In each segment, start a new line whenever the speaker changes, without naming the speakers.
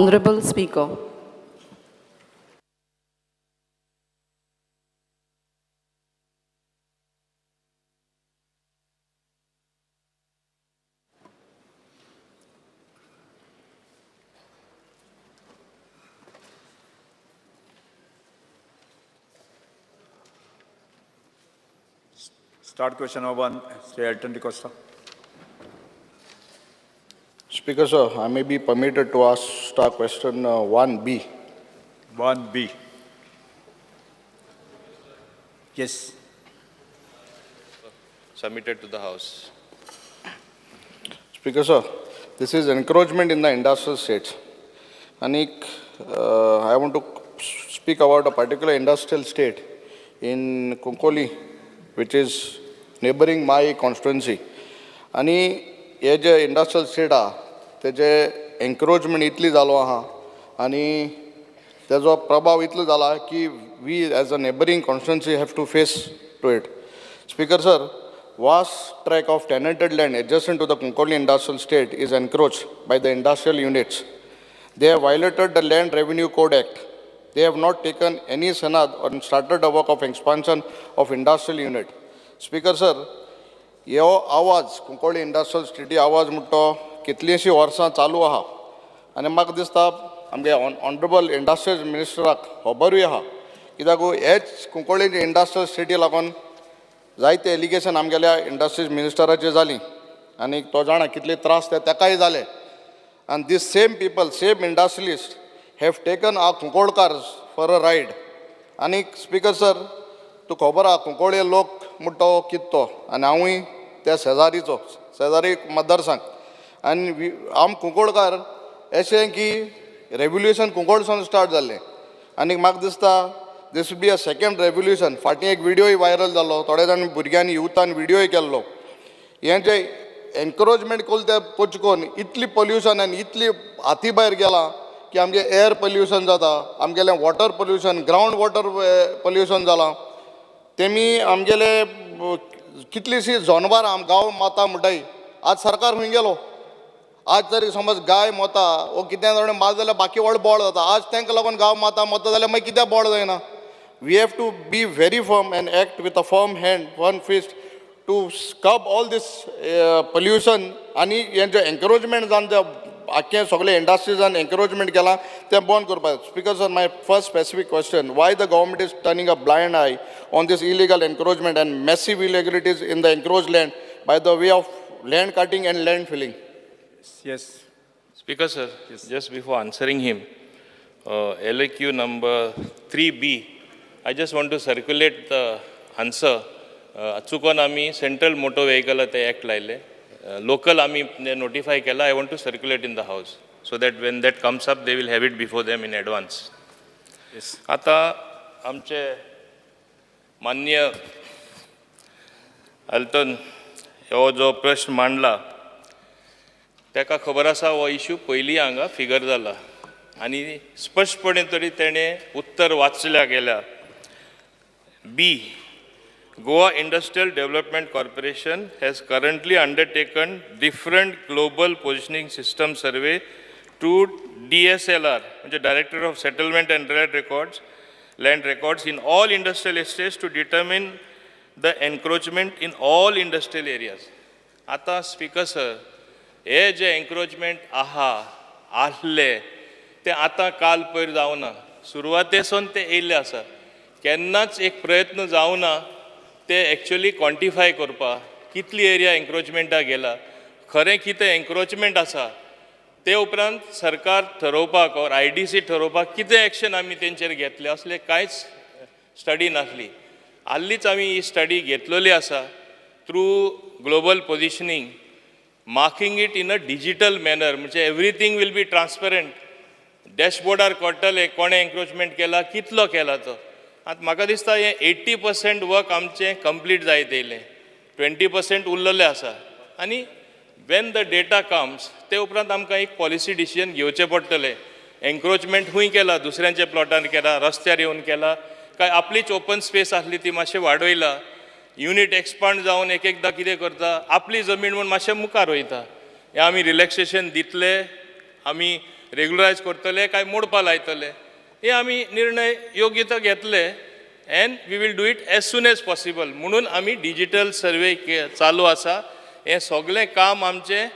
Honorable Speaker.
Start question number 1, Sri Elton de Costa.
Speaker, sir, I may be permitted to ask start question 1B.
1B. Yes.
Submitted to the House.
Speaker, sir, this is encroachment in the industrial states. Anik, I want to speak about a particular industrial state in Konkoli, which is neighboring my constituency. आणि हे जे industrial state आहा तेजे encroachment इतली जालो आहा आणि तेजो प्रभाव इतलो जाला की we as a neighbouring constituency have to face to it. Speaker sir, vast tract of tenanted land adjacent to the Konkoli industrial state is encroached by the industrial units. They have violated the Land Revenue Code Act. They have not taken any sanad or started the work of expansion of industrial unit. Speaker sir, ह्यो आवाज Cuncolim industrial स्टेटी आवाज म्हणटा कितलींशीं वर्सां चालू आहा आनी म्हाका दिसता आमगे ऑनरेबल इंडस्ट्रियल मिनिस्टराक खबरूय आहा, कित्याक हेच कुंकोळी इंडस्ट्रियल स्टेटी लागून जायते एलिगेशन आमगेल्या इंडस्ट्रीज मिनिस्टराचे जाली आनी तो जाणा कितले त्रास तेकाय जाले. आनी this same people, same industrialist have taken a Kunkolkars for a ride. आनी स्पीकर सर, तूं खबर आहा कुंकोळे लोक म्हणटा कित्तो आनी हांवूय त्या शेजारी मतदारसंघ आनी आम कुंकोळकार अशें की रेव्होल्युशन कुंकोळसून स्टार्ट जाल्लें आनी म्हाका दिसता दिस बी अ सेकंड रेव्होल्युशन. फाटीं एक विडियोय व्हायरल जालो, थोडे जाण भुरग्यांनी युथान विडियोय केल्लो. हें जे एन्करेजमेंट केलें तें पचकोन इतली पोल्युशन आनी इतली हाती भायर गेलां की आमगे एअर पोल्युशन जाता, आमगेलें water pollution, ground water pollution जालां. तेमी आमगेले कितलीशीं जनावरां गांव माता म्हणटाय. आज सरकार खंय गेलो? आज जरी समज गाय मोता वो कितें जाणें मात जाल्यार बाकी व्हड बोड जाता. आज तांकां लागून गांव माता मोता जाल्यार मागीर कित्याक बोड जायना? We have to be very firm and act with a firm hand, one fist, to curb all this pollution. आणि हेंचें एन्करेजमेंट जावन जे आख्खें सगळे इंडस्ट्रीजान एन्करेजमेंट केलां तें बंद करपाक. Speaker sir, my first specific question, why the government is turning a blind eye on this illegal encroachment and massive irregularities in the encroached land by the way of land cutting and land filling?
Yes.
Speaker sir, yes. Just before answering him, LAQ number 3B, I just want to circulate the answer. चुकोन आमी central motor vehicle ते act लायले, local आमी notify केला. I want to circulate in the house so that when that comes up they will have it before them in advance.
Yes.
आता आमचे माननीय Alton हो जो प्रश्न मांडला ताका खबर आसा हो इश्यू पयलीं हांगा फिगर जाला आनी स्पश्टपणे तरी तेणें उत्तर वाचल्या गेल्या. बी, Goa Industrial Development Corporation has currently undertaken different global positioning system survey to DSLR, which is Director of Settlement and Land Records in all industrial estates to determine the encroachment in all industrial areas. आता speaker sir, हे जे encroachment आहले ते आतां काल पयर जावना, सुरवातेसून ते येयल्ले आसा. केन्नाच एक प्रयत्न जावना ते एक्चुअली क्वॉन्टिफाय करपाक कितली एरिया एन्क्रोचमेंटाक गेला, खरें कितें एन्क्रोचमेंट आसा ते उपरांत सरकार ठरोवपाक और IDC ठरोवपाक कितें एक्शन आमी तेंचेर घेतले असले कांयच स्टडी नासली. हाल्लीच आमी ही स्टडी घेतलेली आसा through global positioning, marking it in a digital manner, म्हणजे एवरीथींग वील बी ट्रान्सपरंट. डॅशबोर्डार कळटलें कोणें एन्क्रोचमेंट केला, कितलो केला तो. आतां म्हाका दिसता हें 80% वर्क आमचें कंप्लीट जायत येयलें, 20% उरलेलें आसा. आनी वेन द डेटा कम्स ते उपरांत आमकां एक पॉलिसी डिसिजन घेवचें पडटलें. एन्क्रोचमेंट खूंय केला, दुसऱ्यांच्या प्लॉटान केला, रस्त्यार येवन केला, काय आपलीच ओपन स्पेस आसली ती मातशें वाडयला, युनिट एक्सपांड जावन एक एकदां कितें करता, आपली जमीन म्हूण मातशें मुखार वयता. हें आमी रिलॅक्सेशन दितले, आमी रेग्युलरायज करतले काय मोडपा लायतले हे आमी निर्णय योग्य तो घेतले and we will do it as soon as possible म्हणून आमी डिजिटल सर्वे चालू आसा हें सगळें काम आमचें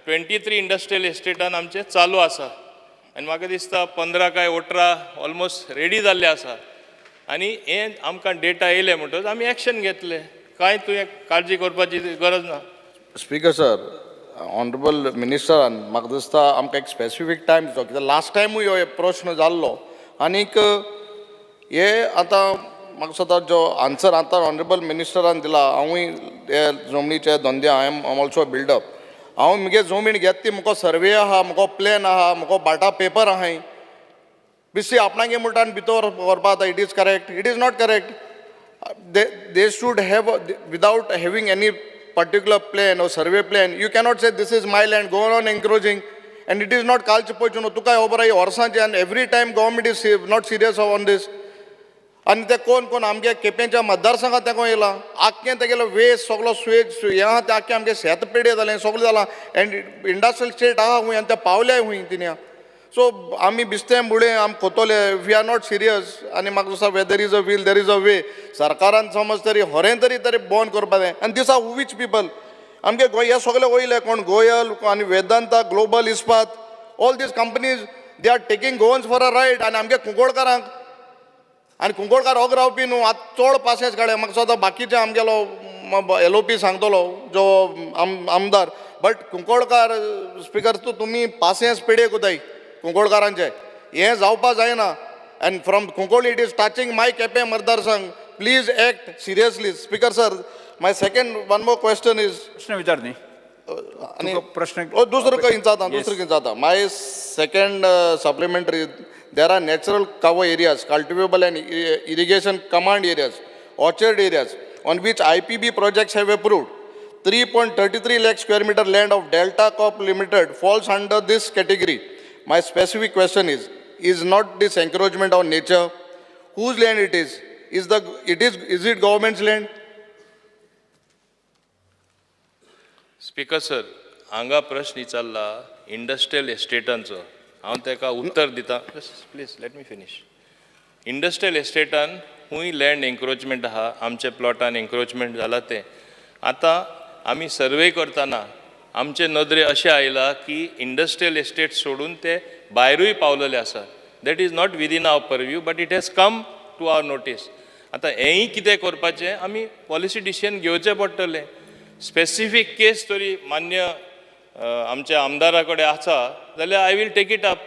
23 इंडस्ट्रियल एस्टेटान आमचें चालू आसा आनी म्हाका दिसता 15 काय 18 ऑलमोस्ट रेडी जाल्ले आसा आनी हें आमकां डेटा येयले म्हणटच आमी एक्शन घेतले कांय तुवें काळजी करपाची गरज ना.
स्पीकर सर, ऑनरेबल मिनिस्टरान म्हाका दिसता आमकां एक स्पेसिफीक टायम दितो कित्याक लास्ट टायमूय हो प्रश्न जाल्लो आनीक हे आतां म्हाका दिसता जो आन्सर आतां ऑनरेबल मिनिस्टरान दिला हांवूय हे जमनीचे धंदे आय एम ऑल्सो बिल्डअप हांव मुगे जमीन घेत ती मुगो सर्वे आहा मुगो प्लॅन आहा मुगो बाटा पेपर आहाय बेश्टी आपणागे म्हणटा आनी भितर व्हरपा आतां it is correct it is not correct they should have without having any particular plan or survey plan, you cannot say this is my land, go on encroaching, and it is not kalchi pochu no tukai over ai orsanche and every time government is not serious on this. And te kon amge kepencha matdar sanga te ko yela akke te gelo waste soglo swage yaha te akke amge set pede dale soglo dala and industrial state aha hui ante pavle hui tinia. So आम्ही बिस्तेम बुडे आम कोतोले we are not serious आनी म्हाका दिसता whether is a will there is a way सरकारान समज तरी होरें तरी बंद करपा जाय आनी दिस आर वीच पीपल आमगे गोंय हे सगळे वयले कोण गोयल आनी Vedanta Global Ispat all these companies they are taking Goans for a ride आनी आमगे कुंकोळकारांक आनी कुंकोळकार हो रावपी न्हू आतां चड पासेस काडे म्हाका दिसता बाकीचे आमगेलो LOP सांगतलो जो आमदार बट कुंकोळकार स्पीकर तुमी पासेस पेडे कोताय कुंकोळकारांचे हें जावपा जायना and from Cuncolim it is touching my Quepem मतदारसंघ please act seriously. Speaker sir my second one more question is
प्रश्न विचार न्ही
आनी
प्रश्न
दुसरो खंयचा my second supplementary there are natural cover areas cultivable and irrigation command areas orchard areas on which IPB projects have approved 3.33 lakh square meter land of Delta Corp Limited falls under this category. My specific question is not this encroachment on nature? Whose land it is? Is it government's land?
Speaker sir हांगा प्रश्न विचारला industrial एस्टेटांचो हांव ताका उत्तर दिता please let me finish. Industrial एस्टेटान खूंय लँड एन्क्रोचमेंट आहा आमच्या प्लॉटान एन्क्रोचमेंट जाला ते आतां आमी सर्वे करतना आमचे नदरे अशें आयला की इंडस्ट्रियल एस्टेट सोडून ते भायरूय पावलेले आसा that is not within our purview but it has come to our notice. आतां हेंय कितें करपाचें आमी पॉलिसी डिसिजन घेवचें पडटलें. स्पेसिफीक केस तरी मान्य आमच्या आमदारा कडेन आसा जाल्यार I will take it up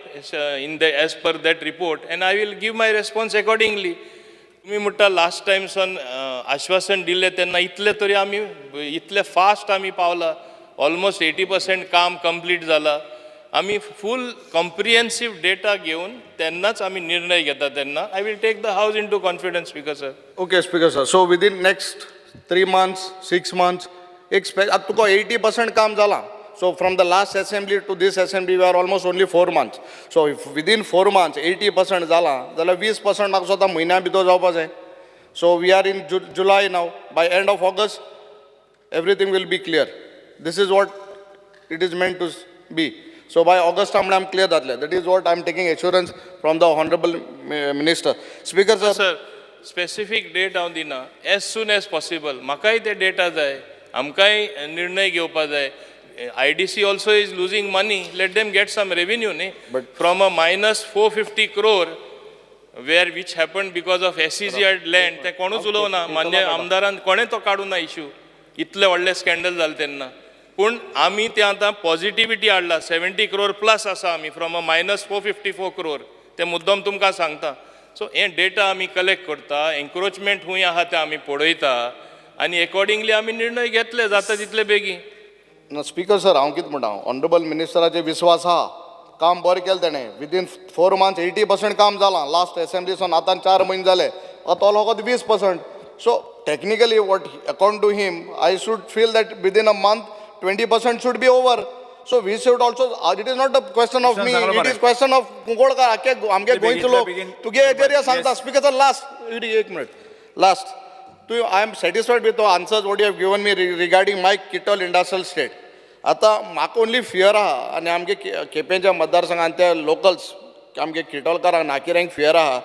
in the as per that report and I will give my response accordingly. तुम्ही म्हणटा लास्ट टायम सन आश्वासन दिल्लें तेन्ना इतले तरी आमी इतले फास्ट आमी पावला ऑलमोस्ट 80% काम कंप्लीट जाला. आमी फूल कॉम्प्रिहेन्सीव डेटा घेवन तेन्नाच आमी निर्णय घेता तेन्ना I will take the House into confidence. Speaker sir
okay speaker sir so within next 3 months 6 months आतां तुका 80% काम जालां. So from the last assembly to this assembly we are almost only 4 months. So if within 4 months 80% जाला जाल्यार 20% म्हाका स्वता म्हयन्या भितर जावपा जाय. So we are in July now. By end of August everything will be clear. This is what it is meant to be. So by August I am clear that is what I am taking assurance from the honorable minister. Speaker sir.
Sir, specific date हांव दिना as soon as possible. म्हाकाय ते data जाय आमकांय निर्णय घेवपा जाय. IDC also is losing money. Let them get some revenue, but from a minus 450 crore which happened because of SEZ land, ते कोणूच उलोवना. मान्य आमदारान कोणें तो काडूं ना इश्यू. इतले व्हडले स्कॅन्डल जालें तेन्ना पूण आमी ते आतां पॉझिटिव्हिटी हाडला 70 crore प्लस आसा आमी फ्रॉम अ minus 454 crore. ते मुद्दम तुमकां सांगता. सो हे डेटा आमी कलेक्ट करता एन्क्रोचमेंट खूंय आहा ते आमी पळयता आनी अकॉर्डिंगली आमी निर्णय घेतले जाता तितले बेगीन.
स्पीकर सर हांव कितें म्हणटा ऑनरेबल मिनिस्टराचे विश्वास आहा काम बरें केलें तेणें विदीन 4 months 80% काम जालां. लास्ट एसेंब्लीसून आतां 4 म्हयने जाले तो लोक 20%. So technically what according to him I should feel that within a month 20% should be over. So we should also it is not a question of me, it is question of कुंकोळकार आमगे गोंयचे लोक तुगे area सांगता. Speaker sir last 1 minute last I am satisfied with the answers what you have given me regarding my Kittal industrial state. आतां म्हाका only fear आहा आनी आमगे केपेंच्या मतदारसंघात त्या लोकल्स आमगे किटोलकारांक नाकिऱ्यांक फियर आहा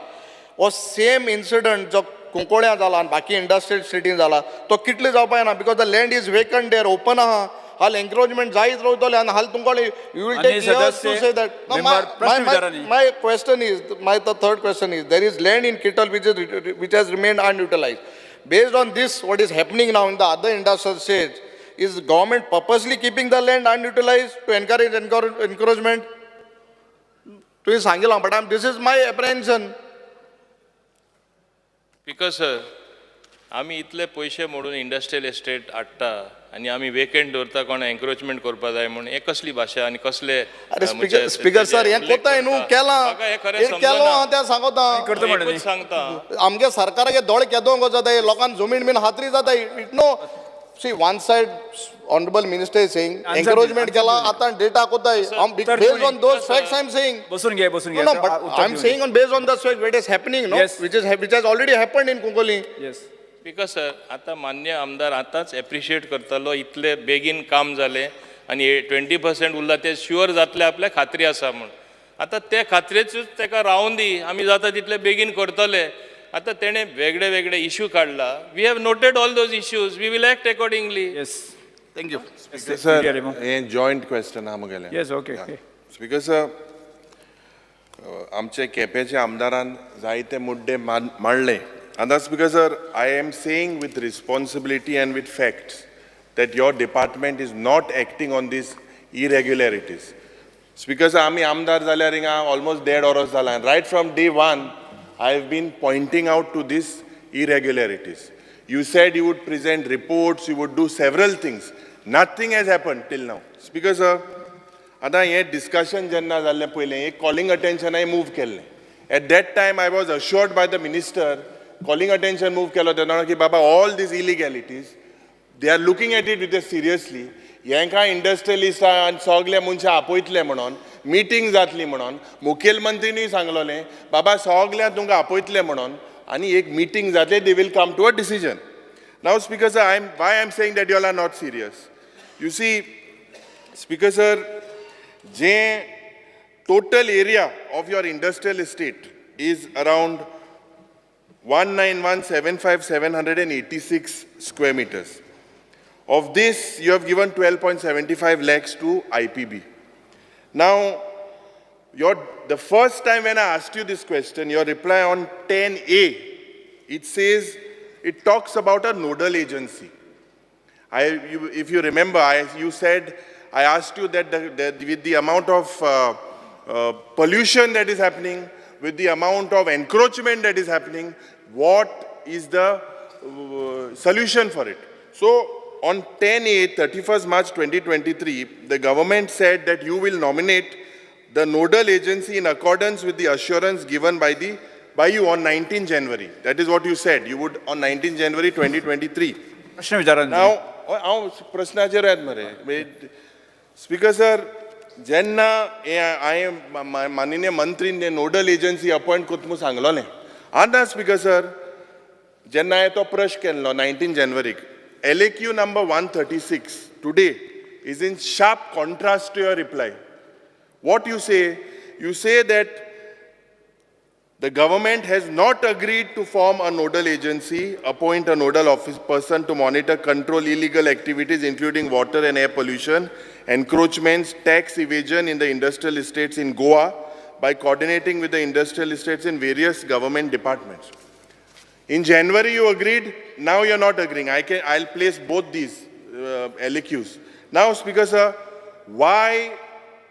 हो सेम इन्सिडंट जो कुंकोळ्या जाला आनी बाकी इंडस्ट्रियल स्टेटीन जाला तो कितले जावपाक ना because the land is vacant there open आहा हाल एन्क्रोचमेंट जायत रावतले आनी हाल तुमकां you will take years to say that my question is my the third question is there is land in किटल which has remained unutilized. Based on this, what is happening now in the other industrial states, is government purposely keeping the land unutilized to encourage encouragement? To Sangila, but this is my apprehension.
Because sir, आमी इतले पयशे मोडून industrial estate हाडटा आनी आमी vacant दवरता कोणा encroachment करपा जाय म्हणून हे कसली भाशा आनी कसले
स्पीकर सर हे कोताय न्हू केला केलो हांव त्या सांगता
सांगता
आमगे सरकाराचे दोळे केदोंक जाता लोकांक जमीन बीन हातरी जाता it no see one side honourable minister is saying encroachment केला आता डेटा कोताय based on those facts I am saying
बसून घे
no but I am saying on based on the fact what is happening no
Yes.
which has already happened in Kongoli.
Yes
because sir आतां मान्य आमदार आतांच appreciate करतलो इतले बेगीन काम जालें आनी 20% उरला ते शुअर जातले आपल्या खात्री आसा म्हूण आतां ते खात्रेचूच ताका रावून दी आमी जाता तितले बेगीन करतले आतां तेणें वेगळे वेगळे इश्यू काडला we have noted all those issues we will act accordingly
yes
Thank you.
Sir, a joint question आमगेलें.
येस ओके
Because आमचे केपेचे आमदारान जायते मुद्दे मांडले. And that's because, sir, I am saying with responsibility and with facts that your department is not acting on these irregularities. Because आमी आमदार जाल्यार हिंगा almost 1.5 hours जाला. And right from day one, I have been pointing out to these irregularities. You said you would present reports, you would do several things. Nothing has happened till now. Because आता हे discussion जेन्ना जाल्लें पयलें एक calling attention I move केल्लें. At that time I was assured by the minister calling attention move केलो तेन्ना की बाबा all these illegalities they are looking at it with us seriously. हेंका इंडस्ट्रियलिस्ट आनी सगळे मनशां आपयतले म्हणून मिटींग जातली म्हणून मुखेलमंत्रीनूय सांगलोलें बाबा सगळ्यांक तुमकां आपयतले म्हणून आनी एक मिटींग जातले they will come to a decision. Now Speaker sir, why I am saying that you all are not serious. You see, Speaker sir, the total area of your industrial estate is around 191,756 square meters. Of this, you have given 12.75 lakhs to IPB. Now, the first time when I asked you this question, your reply on 10A, it says, it talks about a nodal agency. If you remember, you said, I asked you that with the amount of pollution that is happening, with the amount of encroachment that is happening, what is the solution for it? So, on 10A, 31st March 2023, the government said that you will nominate the nodal agency in accordance with the assurance given by you on 19 January. That is what you said. You would on 19 January 2023.
प्रश्न विचारा
Now, हांव प्रश्नाचेर येत मरे. Speaker sir, जेन्ना माननीय मंत्रीन nodal agency appoint कोत म्हणून सांगलोलें. आतां Speaker sir, जेन्ना हांवें तो प्रश्न केल्लो 19 Januaryक, LAQ number 136 today is in sharp contrast to your reply. What you say that the government has not agreed to form a nodal agency, appoint a nodal office person to monitor, control illegal activities including water and air pollution, encroachments, tax evasion in the industrial estates in Goa by coordinating with the industrial estates in various government departments. In January you agreed, now you're not agreeing. I'll place both these LAQs. Now Speaker sir, why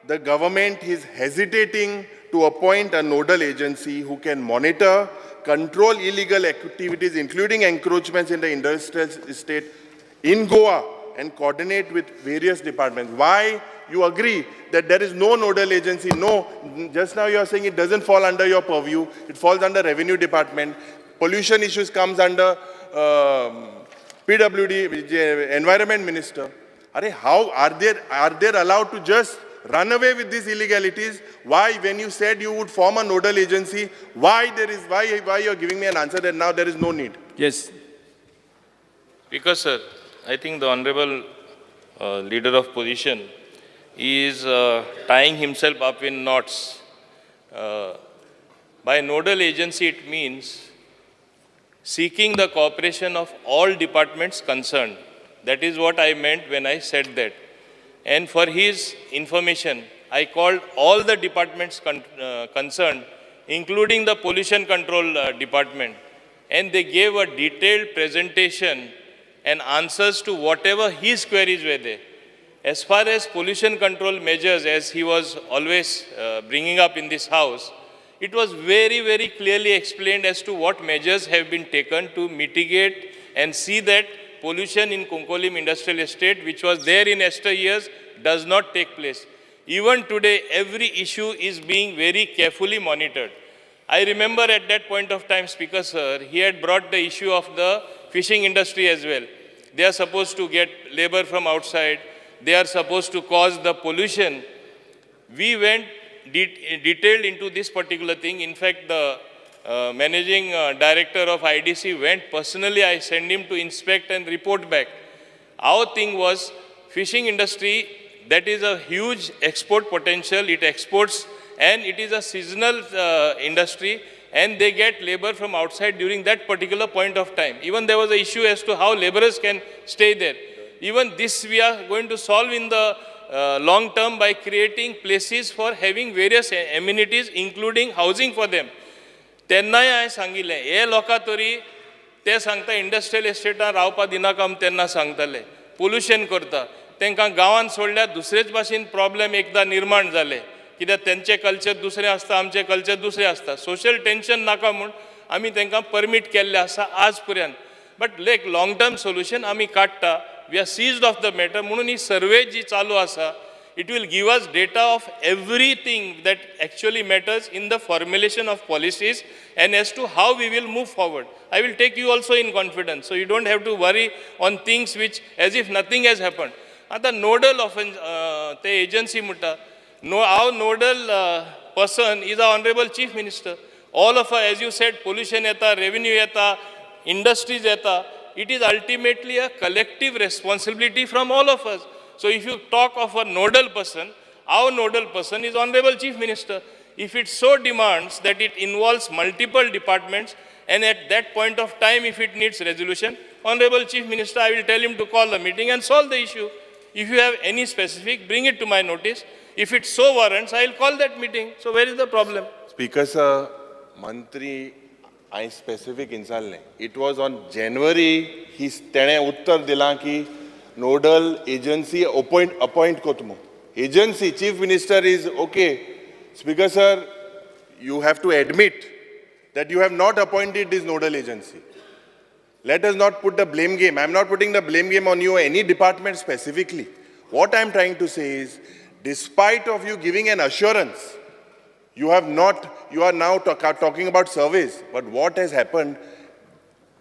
the government is hesitating to appoint a nodal agency who can monitor, control illegal activities including encroachments in the industrial estate in Goa and coordinate with various departments? Why you agree that there is no nodal agency? No, just now you are saying it doesn't fall under your purview, it falls under Revenue Department. Pollution issues comes under PWD, which is Environment Minister. How are they allowed to just run away with these illegalities? Why, when you said you would form a nodal agency, why you are giving me an answer that now there is no need?
Yes.
Because sir, I think the Honorable leader of position, is tying himself up in knots. By nodal agency, it means seeking the cooperation of all departments concerned. That is what I meant when I said that. And for his information, I called all the departments concerned, including the pollution control department, and they gave a detailed presentation and answers to whatever his queries were there. As far as pollution control measures, as he was always bringing up in this house, it was very, very clearly explained as to what measures have been taken to mitigate and see that pollution in Konkolim Industrial Estate, which was there in Esther years, does not take place. Even today, every issue is being very carefully monitored. I remember at that point of time, Speaker Sir, he had brought the issue of the fishing industry as well. They are supposed to get labor from outside. They are supposed to cause the pollution. We went detailed into this particular thing. In fact, the managing director of IDC went personally. I sent him to inspect and report back. Our thing was fishing industry, that is a huge export potential. It exports and it is a seasonal industry, and they get labor from outside during that particular point of time. Even there was an issue as to how laborers can stay there. Even this we are going to solve in the long term by creating places for having various amenities, including housing for them. तेन्नाय हांवें सांगिल्लें, हे लोकां तरी ते सांगता industrial एस्टेटान रावपा दिनाका आमी तेन्ना सांगताले, पोल्युशन करता, तांकां गांवांत सोडल्यार दुसरेच भाशेन प्रॉब्लेम एकदां निर्माण जाले, कित्याक तेंचें कल्चर दुसरें आसता, आमचें कल्चर दुसरें आसता. सोशल टेन्शन नाका म्हूण आमी तांकां परमीट केल्लें आसा आज पर्यंत. But like long term solution आमी काडटा. We are seized of the matter. म्हणून ही सर्वे जी चालू आसा, it will give us data of everything that actually matters in the formulation of policies and as to how we will move forward. I will take you also in confidence, so you don't have to worry on things which as if nothing has happened. आता nodal offense, the agency mutta, no, our nodal person is our Honorable Chief Minister. All of us, as you said, pollution yeta, revenue yeta, industries yeta, it is ultimately a collective responsibility from all of us. So if you talk of a nodal person, our nodal person is Honorable Chief Minister. If it so demands that it involves multiple departments, and at that point of time, if it needs resolution, Honorable Chief Minister, I will tell him to call a meeting and solve the issue. If you have any specific, bring it to my notice. If it so warrants, I will call that meeting. So where is the problem?
Speaker sir, Mantri, I specific insalne. It was on January, he tene uttar dila ki nodal agency appoint kotmo. Agency, Chief Minister is okay. Speaker sir, you have to admit that you have not appointed this nodal agency. Let us not put the blame game. I am not putting the blame game on you or any department specifically. What I am trying to say is, despite of you giving an assurance, you are now talking about surveys. But what has happened,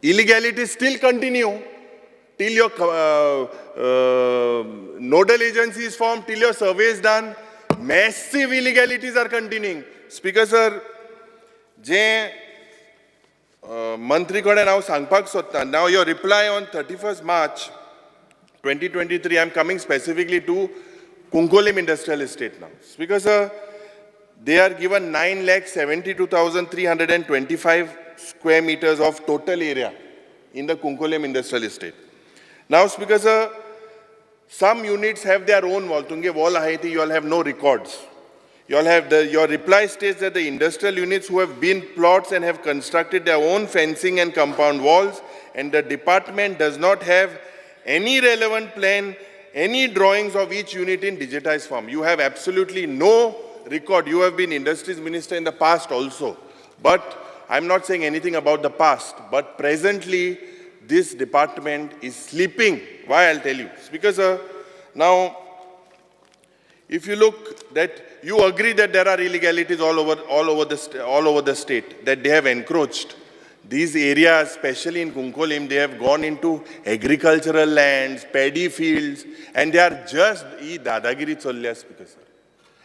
illegalities still continue. Till your nodal agency is formed, till your survey is done, massive illegalities are continuing. Speaker sir, je Mantri kode now sangpak sotta. Now your reply on 31st March 2023, I am coming specifically to Konkolim Industrial Estate now. Speaker sir, they are given 9,72,325 square meters of total area in the Konkolim Industrial Estate. Now, Speaker sir, some units have their own wall. Tunge wall aheti, you all have no records. You all have your reply states that the industrial units who have been plots and have constructed their own fencing and compound walls, and the department does not have any relevant plan, any drawings of each unit in digitized form. You have absolutely no record. You have been Industries Minister in the past also. But I'm not saying anything about the past. But presently, this department is sleeping. Why? I'll tell you. Speaker sir, now, if you look that you agree that there are illegalities all over the state, that they have encroached. These areas, especially in Konkolim, they have gone into agricultural lands, paddy fields, and they are just dadagiri cholya, Speaker sir.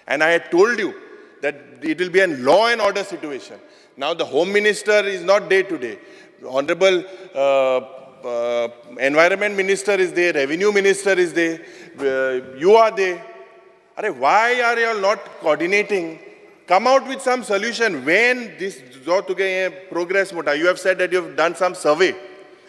And I had told you that it will be a law and order situation. Now the Home Minister is not day to day. Honorable environment minister is there, revenue minister is there, you are there. Why are you all not coordinating? Come out with some solution. When this progress, you have said that you have done some survey.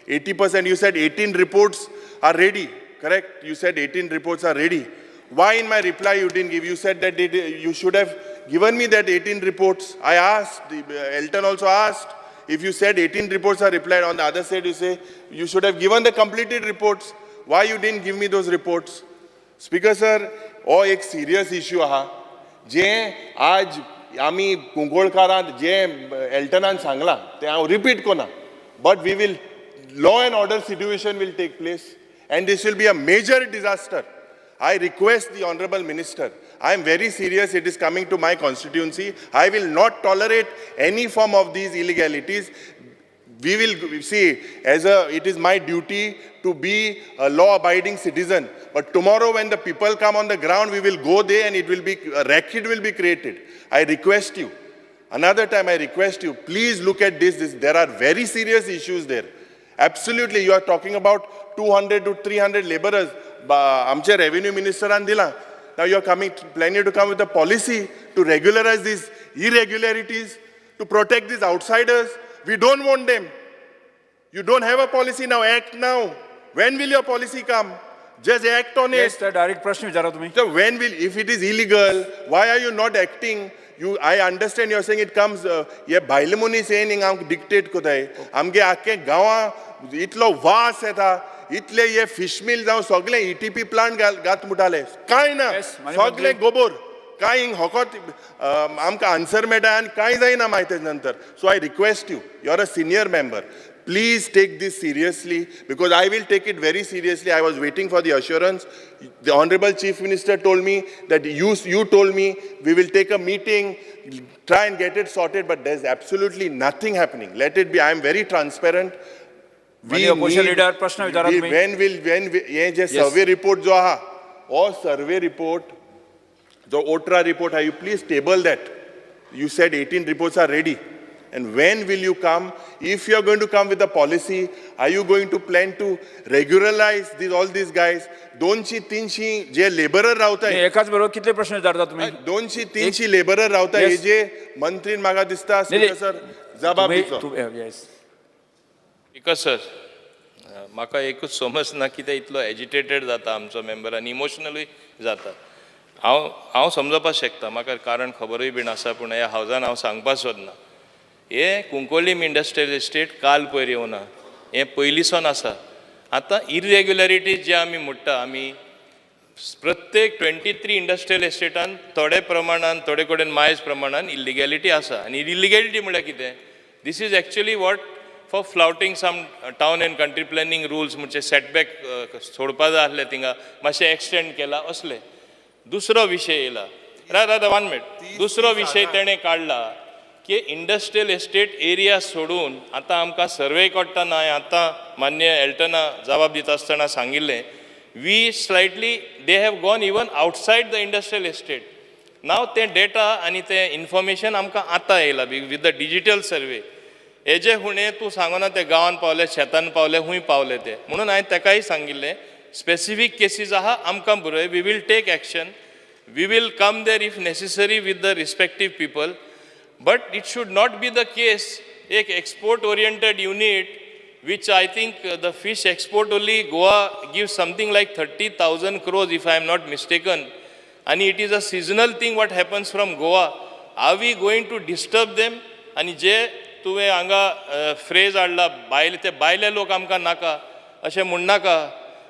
80%, you said 18 reports are ready, correct? You said 18 reports are ready. Why in my reply you didn't give? You said that you should have given me that 18 reports. I asked, Elton also asked, if you said 18 reports are replied, on the other side you say, you should have given the completed reports. Why you didn't give me those reports? Speaker sir, हो एक serious issue आहा. जे आज आम्ही कुंकोळकारांत जे एल्टनान सांगला ते हांव रिपीट कोना. But we will, law and order situation will take place and this will be a major disaster. I request the Honorable Minister, I am very serious, it is coming to my constituency. I will not tolerate any form of these illegalities. We will see, it is my duty to be a law-abiding citizen. But tomorrow when the people come on the ground, we will go there and a racket will be created. I request you, another time I request you, please look at this. There are very serious issues there. Absolutely, you are talking about 200 to 300 laborers. Amche revenue minister andila. Now you are planning to come with a policy to regularize these irregularities, to protect these outsiders. We don't want them. You don't have a policy now, act now. When will your policy come? Just act on
Yes,
it.
the direct प्रश्न विचारा तुम्ही.
So when will, if it is illegal, why are you not acting? I understand you're saying it comes, ye bhailemuni saying am dictate kotai. Amge आखे गावा इतलो वास येता. इतले ये फिश मिल जावं सगळे ETP प्लांट घात मुटाले. काय ना. सगळे गोबोर. काय हिंग होकोत आमकां आन्सर मेळटा आनी काय जायना माहिती नंतर. So I request you, you're a senior member. Please take this seriously because I will take it very seriously. I was waiting for the assurance. The Honorable Chief Minister told me that you told me we will take a meeting, try and get it sorted, but there's absolutely nothing happening. Let it be. I am very transparent.
opposition leader प्रश्न विचारा तुम्ही.
When ये जे survey report जो आहा, or survey report, the OTRA report, you please table that. You said 18 reports are ready. And when will you come? If you are going to come with a policy, are you going to plan to regularize all these guys? 200-300 जे laborer रावताय.
एकाच बरोबर कितले प्रश्न विचारता तुम्ही?
200-300 laborer रावताय. हे जे मंत्रीन म्हाका दिसता सर जबाब दिवचो.
Yes.
बिकॉज सर म्हाका एकूच समजना कितें इतलो एजिटेटेड जाता आमचो मेंबर आनी इमोशनलूय जाता. हांव समजपाक शकता, म्हाका कारण खबरूय बीन आसा, पूण ह्या हावजान हांव सांगपाक सोदना. हे कुंकोलीम इंडस्ट्रियल एस्टेट काल पयर येवना, हें पयलींसून आसा. आतां इरेग्युलरिटीज जे आमी म्हणटा, आमी प्रत्येक 23 इंडस्ट्रियल एस्टेटान थोडे प्रमाणान, थोडे कडेन मायज प्रमाणान इल्लिगॅलिटी आसा. आनी इल्लिगॅलिटी म्हळ्यार कितें? This is actually what for flouting some town and country planning rules, म्हणजे सेटबॅक सोडपा जाय आसले थिंगा मातशें एक्सटेंड केला असले. दुसरो विशय येयला, राधा 1 मिनट. दुसरो विशय तेणें काडला की इंडस्ट्रियल एस्टेट एरिया सोडून आतां आमकां सर्वे करतना आतां मान्य एल्टना जबाब दिता आसतना सांगिल्लें, we slightly they have gone even outside the industrial estate. नाव तें डेटा आनी तें इन्फॉर्मेशन आमकां आतां येयला विथ द डिजिटल सर्वे. हेजे हुणे तूं सांगना ते गांवांत पावले, शेतान पावले, खूंय पावले ते. म्हणून हांवें तेकाय सांगिल्लें, स्पेसिफीक केसीस आहा आमकां बरय, we will take action, we will come there if necessary with the respective people. But it should not be the case, एक export oriented unit, which I think the fish export only Goa gives something like 30,000 crores if I am not mistaken. And it is a seasonal thing what happens from Goa. Are we going to disturb them? आणि जे तुवें हांगा phrase हाडला, ते भायले लोक आमकां नाका अशें म्हणनाका.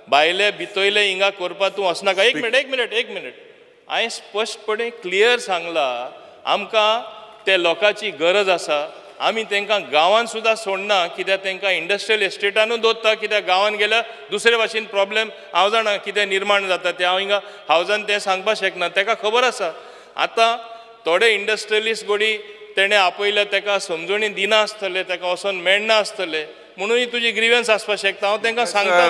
भायले भितोयले हिंगा करपा तूं वचनाका. एक मिनट. हांवें स्पश्टपणे क्लियर सांगला, आमकां त्या लोकांची गरज आसा. आमी तांकां गांवांत सुद्दां सोडना, कित्याक तांकां इंडस्ट्रियल एस्टेटानूच दवरता, कित्याक गांवांत गेल्यार दुसरे भाशेन प्रॉब्लेम हांव जाणा कितें निर्माण जाता तें हांव हिंगा हावजान तें सांगपाक शकना. ताका खबर आसा. आतां थोडे इंडस्ट्रियलिस्ट गोडी तेणे आपयल्या ताका समजणी दिना आसतले, ताका वचोन मेळना आसतले, म्हणून तुजी ग्रीवन्स आसपाक शकता. हांव तांकां सांगता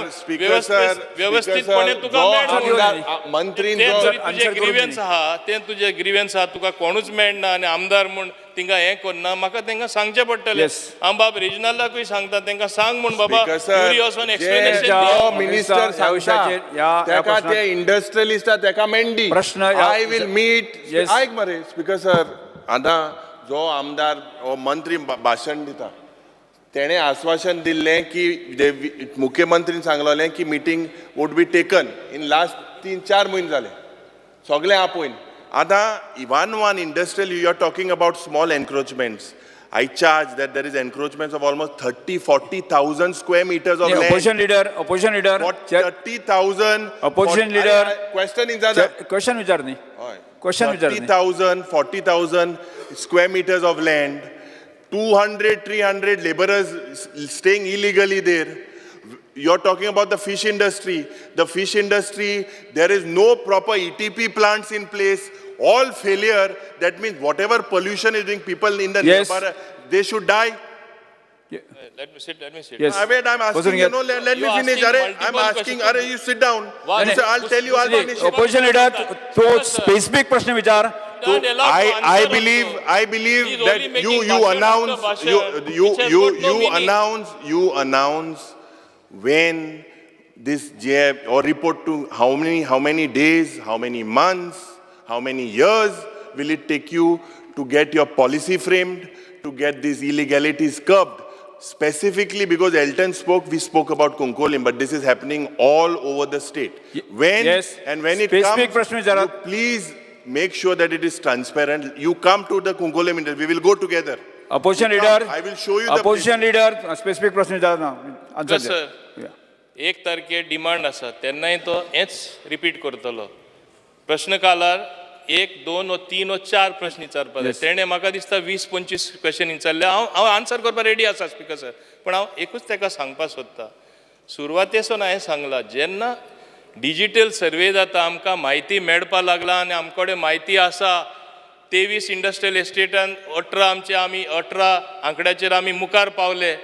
व्यवस्थितपणे तुका मेळना.
मंत्रीन
तुजे ग्रीवन्स आहा ते तुजे ग्रीवन्स आहा तुका कोणूच मेळना आनी आमदार म्हूण तिंका हें करना, म्हाका तांकां सांगचें पडटलें. हांव बाब रिजनलाकूय सांगता, तांकां सांग म्हूण बाबा युरी वचोन एक्सप्लेनेशन
मिनिस्टर ताका ते इंडस्ट्रियलिस्ट ताका मेंडी
प्रश्न
आय विल मीट. आयक मरे स्पीकर सर, आतां जो आमदार हो मंत्री भाशण दिता तेणे आश्वासन दिल्लें की मुख्यमंत्रीन सांगलोलें की meeting would be taken in last 3-4 म्हयने जाले सगळें आपयन. आतां even one industrial you are talking about small encroachments. I charge that there is encroachments of almost 30,000-40,000 square meters of land.
Opposition leader.
What 30,000?
Opposition leader.
Question is that.
Question विचार न्ही. Question विचार न्ही.
30,000, 40,000 square meters of land. 200-300 laborers staying illegally there. You're talking about the fish industry. The fish industry, there is no proper ETP plants in place. All failure. That means whatever pollution is doing, people in the
Yes.
neighbor, they should die.
Let me sit.
Yes.
Wait, I'm asking you. No, let me
You're
finish.
asking
I'm
multiple
asking.
questions.
You sit down.
Why?
I'll tell you. I'll finish.
Opposition leader, तो specific प्रश्न विचार.
I believe that you announce when this JF or report to how many days, how many months, how many years will it take you to get your policy framed, to get these illegalities curbed? Specifically because Elton spoke, we spoke about Konkolim, but this is happening all over the state. When
Yes.
and when it
Specific
comes,
प्रश्न विचारा.
you please make sure that it is transparent. You come to the Konkolim industry, we will go together.
Opposition
You
leader.
come, I will show you the
Opposition leader, specific प्रश्न विचार ना. Answer
Yes,
द्या.
sir. 1 तारखेर demand आसा तेन्नाय तो हेच repeat करतलो. प्रश्नकालार 1, 2 वा 3 वा 4 प्रश्न विचारपाक जाय. तेणे म्हाका दिसता 20-25 क्वेश्चन विचारले. हांव आन्सर करपाक रेडी आसा स्पीकर सर, पण हांव एकूच ताका सांगपाक सोदता. सुरवातेसून हांवें सांगलां जेन्ना डिजिटल सर्वे जाता आमकां म्हायती मेळपाक लागला आनी आमचे कडेन म्हायती आसा 23 इंडस्ट्रियल एस्टेटान 18 आंकड्याचेर आमी मुखार पावले.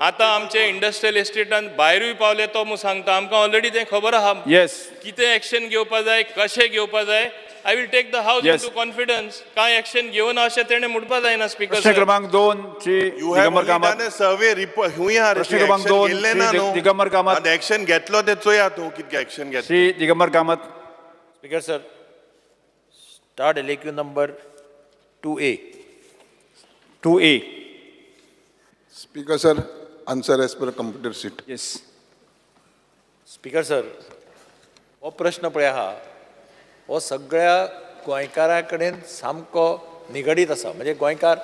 आतां आमचे इंडस्ट्रियल एस्टेटान भायरूय पावले तो म्हूण सांगता. आमकां ऑलरेडी तें खबर आहा
Yes.
कितें एक्शन घेवपा जाय, कशें घेवपा जाय. I will take the House
Yes.
Into confidence. कांय एक्शन घेवना अशें तेणें म्हणपा जायना स्पीकर
प्रश्न
सर.
क्रमांक 2 ची
You have
Digambar
only
Kamat.
done a survey report.
प्रश्न क्रमांक 2 दिगंबर कामत.
एक्शन घेतलो ते चोया तूं कितके एक्शन घेतलो.
Shri Digambar Kamat.
Speaker sir, start LAQ number 2A.
2A.
Speaker sir, answer as per computer sheet.
Yes.
Speaker sir, हो प्रश्न पळय आहा हो सगळ्या गोंयकारां कडेन सामको निगडीत आसा. म्हणजे गोंयकार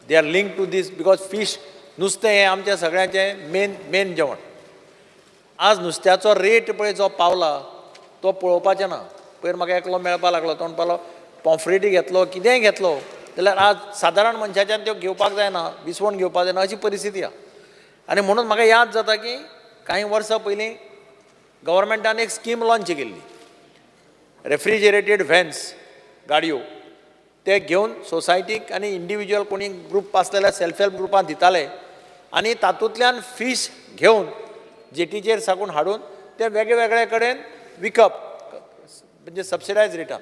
they are link to these because fish नुस्तें हें आमच्या सगळ्यांचें मेन जेवण. आज नुस्त्याचो रेट पळय जो पावला तो पळोवपाचें ना. पयर म्हाका एकलो मेळपाक लागलो तो म्हणपालो पॉम्फ्रेटी घेतलो कितेंय घेतलो जाल्यार आज सादारण मनशाच्यान त्यो घेवपाक जायना, विसवण घेवपाक जायना अशी परिस्थिती आहा. आनी म्हणून म्हाका याद जाता की कांय वर्सां पयलीं गव्हर्मेंटान एक स्कीम लॉन्च केल्ली. रेफ्रिजरेटेड व्हॅन्स गाडयो ते घेवन सोसायटीक आनी इंडिविज्युअल कोणी ग्रूप आसले जाल्यार सेल्फ हेल्प ग्रुपांत दिताले आनी तातूंतल्यान फीश घेवन जेटीचेर साकून हाडून ते वेगळे कडेन विकप म्हणजे सबसिडायज रेटान.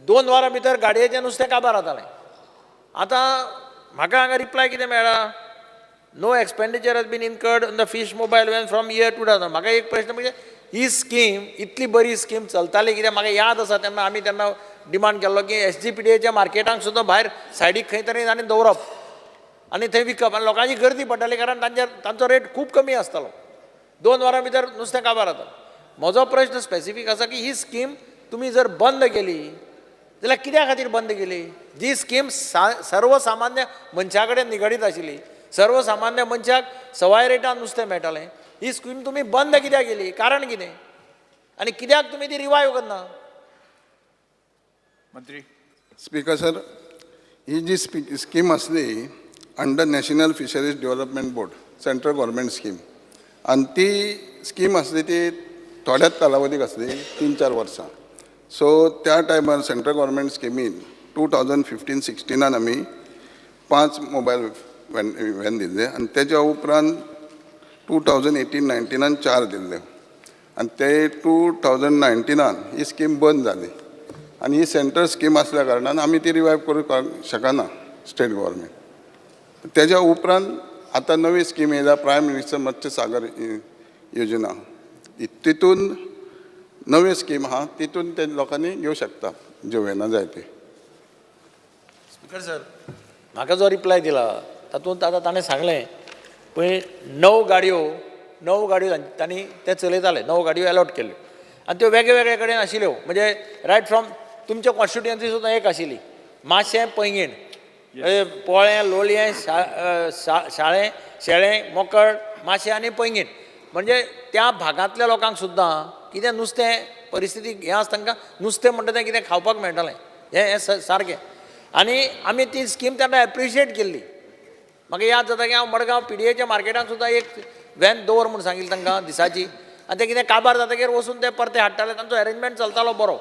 2 वरां भितर गाडयेचें नुस्तें काबार जातालें. आतां म्हाका हांगा रिप्लाय कितें मेळ्ळा, no expenditure has been incurred on the fish mobile van from year 2000. म्हाका एक प्रश्न म्हणजे ही स्कीम इतली बरी स्कीम चलताली कित्याक म्हाका याद आसा तेन्ना आमी तेन्ना डिमांड केल्लो की SGPDAच्या मार्केटांक सुद्दां भायर सायडीक खंय तरी आनी दवरप आनी थंय विकप आनी लोकांची गर्दी पडटाली कारण तांचो रेट खूब कमी आसतालो. 2 वरां भितर नुस्तें काबार जाता. म्हजो प्रश्न स्पेसिफीक आसा की ही स्कीम तुमी जर बंद केली जाल्यार कित्या खातीर बंद केली? जी स्कीम सर्वसामान्य मनशा कडेन निगडीत आशिल्ली, सर्वसामान्य मनशाक सवाय रेटान नुस्तें मेळटालें, ही स्कीम तुमी बंद कित्याक केली? कारण कितें? आनी कित्याक तुमी ती रिवायव करना?
मंत्री.
Speaker sir, ही जी स्कीम असली under national fisheries development board central government scheme आणि ती स्कीम असली ती थोड्याच कालावधीक असली 3-4 वर्सां. सो त्या टायमार सेंट्रल गव्हर्मेंट स्किमीन 2015-16 आमी 5 मोबायल व्हॅन दिल्ले आनी तेज्या उपरांत 2018-19 4 दिल्ले आनी ते 2019 ही स्कीम बंद जाली आनी ही सेंट्रल स्कीम आसल्या कारणान आमी ती रिवायव करूंक शकना स्टेट गव्हर्मेंट. तेज्या उपरांत आतां नवी स्कीम येयल्या प्रायम मिनिस्टर मत्स्य सागर योजना. तितून नवी स्कीम आहा तितून ते लोकांनी घेवं शकता ज्यो व्हॅनां जाय ती.
स्पीकर सर, म्हाका जो रिप्लाय दिला तातूंत आतां ताणें सांगलें पळय 9 गाडयो तांणी ते चलयताले, 9 गाडयो अलॉट केल्यो आनी त्यो वेगळे वेगळे कडेन आशिल्ल्यो. म्हणजे रायट फ्रॉम तुमच्या कॉन्स्टिट्युएन्सी सुद्दां एक आशिल्ली, माशें पैंगीण, पोळें, लोलयें, शेळें, मोकळ, माशें आनी पैंगीण. म्हणजे त्या भागांतल्या लोकांक सुद्दां कितें नुस्तें परिस्थिती हें आसा तांकां नुस्तें म्हणटा तें कितें खावपाक मेळटलें हें सारकें. आनी आमी ती स्कीम तेन्ना एप्रिशिएट केल्ली. म्हाका याद जाता की हांव मडगांव PDAच्या मार्केटान सुद्दां एक व्हॅन दवर म्हूण सांगिल्ली तांकां दिसाची आनी ते कितें काबार जातकीर वचून ते परते हाडटाले, तांचो अरेंजमेंट चलतालो बरो.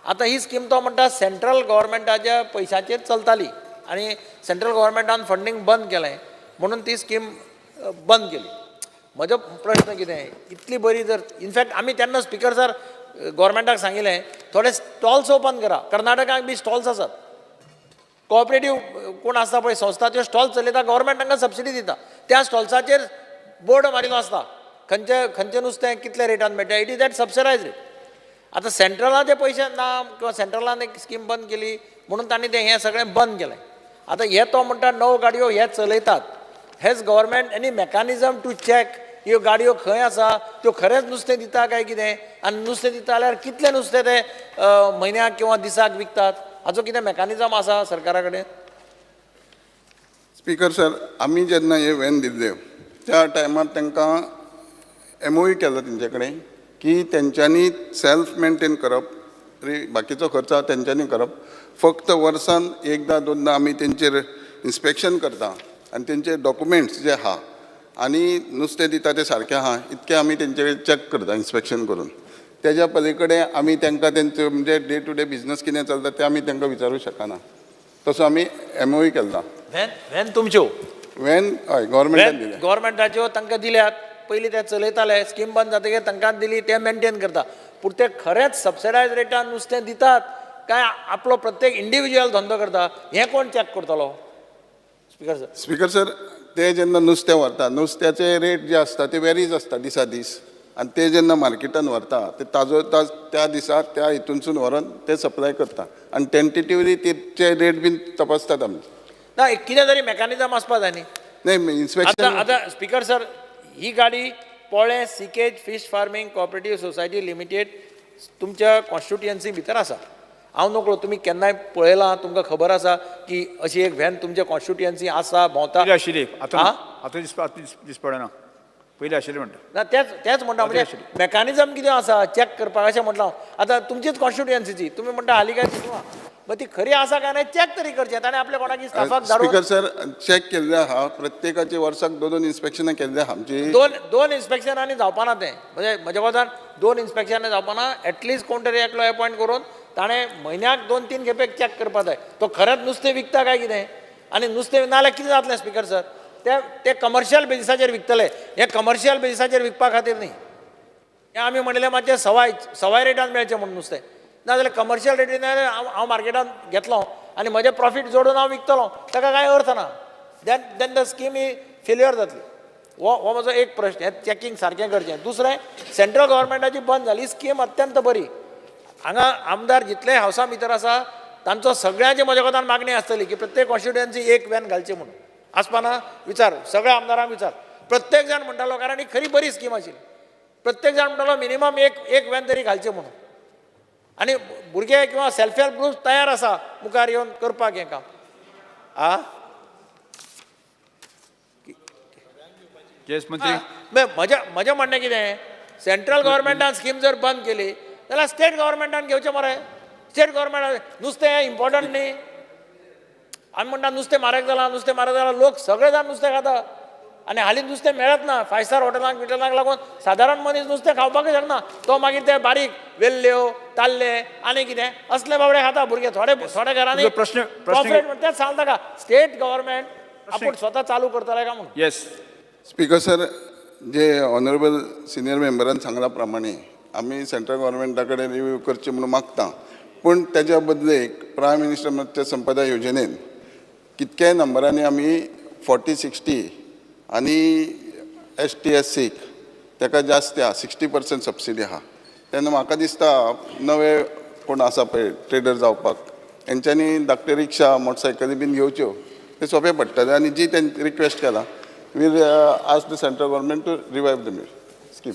आतां ही स्कीम तो म्हणटा सेंट्रल गव्हर्मेंटाच्या पयशांचेर चलताली आनी सेंट्रल गव्हर्मेंटान फंडींग बंद केलें म्हणून ती स्कीम बंद केली. म्हजो प्रश्न कितें, इतली बरी जर इनफॅक्ट आमी तेन्ना स्पिकर सर गव्हर्मेंटाक सांगिल्लें थोडे स्टॉल्स ओपन करा. कर्नाटकाक बी स्टॉल्स आसात, कोऑपरेटीव कोण आसता पळय संस्था त्यो स्टॉल चलयता, गव्हर्मेंट तांकां सबसिडी दिता. त्या स्टॉल्साचेर बोर्ड मारिल्लो आसता खंयचें नुस्तें कितल्या रेटान मेळटा, it is that subsidised rate. आतां सेंट्रलान ते पयशे ना किंवा सेंट्रलान एक स्कीम बंद केली म्हणून तांणी तें हें सगळें बंद केलें. आतां हे तो म्हणटा 9 गाडयो हे चलयतात. Has government any mechanism to check ह्यो गाडयो खंय आसा, त्यो खरेंच नुस्तें दिता काय कितें, आनी नुस्तें दिता जाल्यार कितलें नुस्तें ते म्हयन्याक किंवा दिसाक विकतात, हाचो कितें मेकॅनिझम आसा सरकारा कडेन?
स्पीकर सर, आमी जेन्ना हे व्हॅन दिल्ल्यो त्या टायमार तांकां MOU केलो तेंचे कडेन की तेंच्यांनी सेल्फ मेंटेन करप, बाकीचो खर्च तेंच्यांनी करप. फक्त वर्सान एकदां दोनदां आमी तेंचेर इन्स्पेक्शन करता आनी तेंचे डॉक्युमेंट्स जे आहा आनी नुस्तें दिता तें सारकें आहा इतकें आमी तेंचे चॅक करता इन्स्पेक्शन करून. तेज्या पलीकडे आमी तांकां तेंचो म्हणजे डे टू डे बिजनस कितें चलता तें आमी तांकां विचारूं शकना. तसो आमी MOU केला.
व्हॅन तुमच्यो
व्हॅन हय गव्हर्मेंटान दिल्या.
गव्हर्मेंटाच्यो तांकां दिल्यात. पयलीं ते चलयताले, स्कीम बंद जातकीर तांकां दिली, ते मेंटेन करता. पूण ते खरेंच सबसिडायज रेटान नुस्तें दितात काय आपलो प्रत्येक इंडिविज्युअल धंदो करता, हें कोण चॅक करतलो? Speaker sir.
स्पीकर सर, ते जेन्ना नुस्तें व्हरता नुस्त्याचे रेट जे आसता ते वेरीज आसता दिसा दीस आनी ते जेन्ना मार्केटान व्हरता ते त्या दिसा त्या हितूनसून व्हरून ते सप्लाय करता आनी टेंटेटिवली तेचे रेट बीन तपासतात आमी.
ना कितें तरी मेकॅनिझम आसपा जाय न्ही.
नाही इन्स्पेक्शन.
आतां स्पीकर सर, ही गाडी पोळे सिकेज fish farming cooperative society limited तुमच्या कॉन्स्टिट्युएन्सी भितर आसा. हांव नकळो तुमी केन्नाय पळयलां, तुमकां खबर आसा की अशी एक व्हॅन तुमच्या कॉन्स्टिट्युएन्सी आसा भोंवता?
पयलीं आशिल्ली, आतां दीस पडना. पयलीं आशिल्ली म्हणटा.
ना तेच म्हणटा म्हणजे मेकॅनिझम कितें आसा चॅक करपाक अशें म्हटलां. आतां तुमचीच कॉन्स्टिट्युएन्सीची तुमी म्हणटा हालीं काय तितून मग ती खरी आसा काय नाही चॅक तरी करचें आनी आपल्या कोणाकी स्टाफाक धाडून.
स्पीकर सर, चॅक केल्ले आहा प्रत्येकाचे वर्साक 2 इन्स्पेक्शनां केल्ले आहा आमची.
दोन इन्स्पेक्शनांनी जावपाना तें, म्हणजे म्हज्या कोतान 2 इन्स्पेक्शनां जावपाना. एटलिस्ट कोण तरी एकलो अपॉयंट करून ताणें म्हयन्याक 2-3 खेपे चॅक करपा जाय तो खरेंच नुस्तें विकता काय कितें. आनी नुस्तें नाल्यार कितें जातलें स्पीकर सर, ते कमर्शियल बेजिसाचेर विकतले. हे कमर्शियल बेजिसाचेर विकपा खातीर न्ही. हें आमी म्हणलें मातशें सवाय रेटान मेळचें म्हणून नुस्तें. नाजाल्यार कमर्शियल रेटीन हांव मार्केटान घेतलो आनी म्हजें प्रॉफीट जोडून हांव विकतलो, ताका कांय अर्थ ना. देन द स्कीम ही फेल्युअर जातली. हो म्हजो एक प्रश्न. हें चॅकींग सारकें करचें. दुसरें, सेंट्रल गव्हर्मेंटाची बंद जाली स्कीम अत्यंत बरी. हांगा आमदार जितले हावसा भितर आसा तांचो सगळ्यांची म्हज्या कोतान मागणी आसतली की प्रत्येक कॉन्स्टिट्युएन्सी एक व्हॅन घालची म्हणून. आसपाना विचार, सगळ्या आमदारांक विचार. प्रत्येक जाण म्हणटालो, कारण ही खरी बरी स्कीम आशिल्ली, प्रत्येक जाण म्हणटालो मिनिमम एक व्हॅन तरी घालचें म्हणून. आनी भुरगे किंवा सेल्फ हेल्प ग्रुप्स तयार आसा मुखार येवन करपाक हें काम.
केस मंत्री.
म्हजें म्हणणें कितें, सेंट्रल गव्हर्मेंटान स्कीम जर बंद केली जाल्यार स्टेट गव्हर्मेंटान घेवचें मरे. स्टेट गव्हर्मेंटान नुस्तें हें इम्पॉर्टंट न्ही. आमी म्हणटा नुस्तें म्हारग जालां लोक सगळे जाण नुस्तें खाता. आनी हालीं नुस्तें मेळत ना 5 स्टार हॉटेलांक बिटेलांक लागून सादारण मनीस नुस्तें खावपाक शकना तो मागीर ते बारीक वेल्ल्यो ताल्ले आनी कितें असले बाबडे खाता भुरगे थोडे थोड्या घरांनी
तुजो प्रश्न-
प्रॉफिट म्हणटा तेच सांगता का स्टेट गव्हर्मेंट आपूण स्वता चालू करतले का म्हणून
येस
स्पीकर सर जे ऑनरेबल सिनियर मेंबरान सांगला प्रमाणे आमी सेंट्रल गव्हर्मेंटा कडेन रिव्यू करची म्हणून मागता पूण तेज्या बदलेक प्रायम मिनिस्टर मत्स्य संपदा योजनेन कितक्याय नंबरांनी आमी 40-60 आनी ST-SCक ताका जास्त आहा 60% सबसिडी आहा तेन्ना म्हाका दिसता नवे कोण आसा पळय ट्रेडर जावपाक हेंच्यांनी धाकटे रिक्षा मोटरसायकली बीन घेवच्यो ते सोंपें पडटलें आनी जी तेंनी रिक्वेस्ट केला will ask the central government to revive the scheme.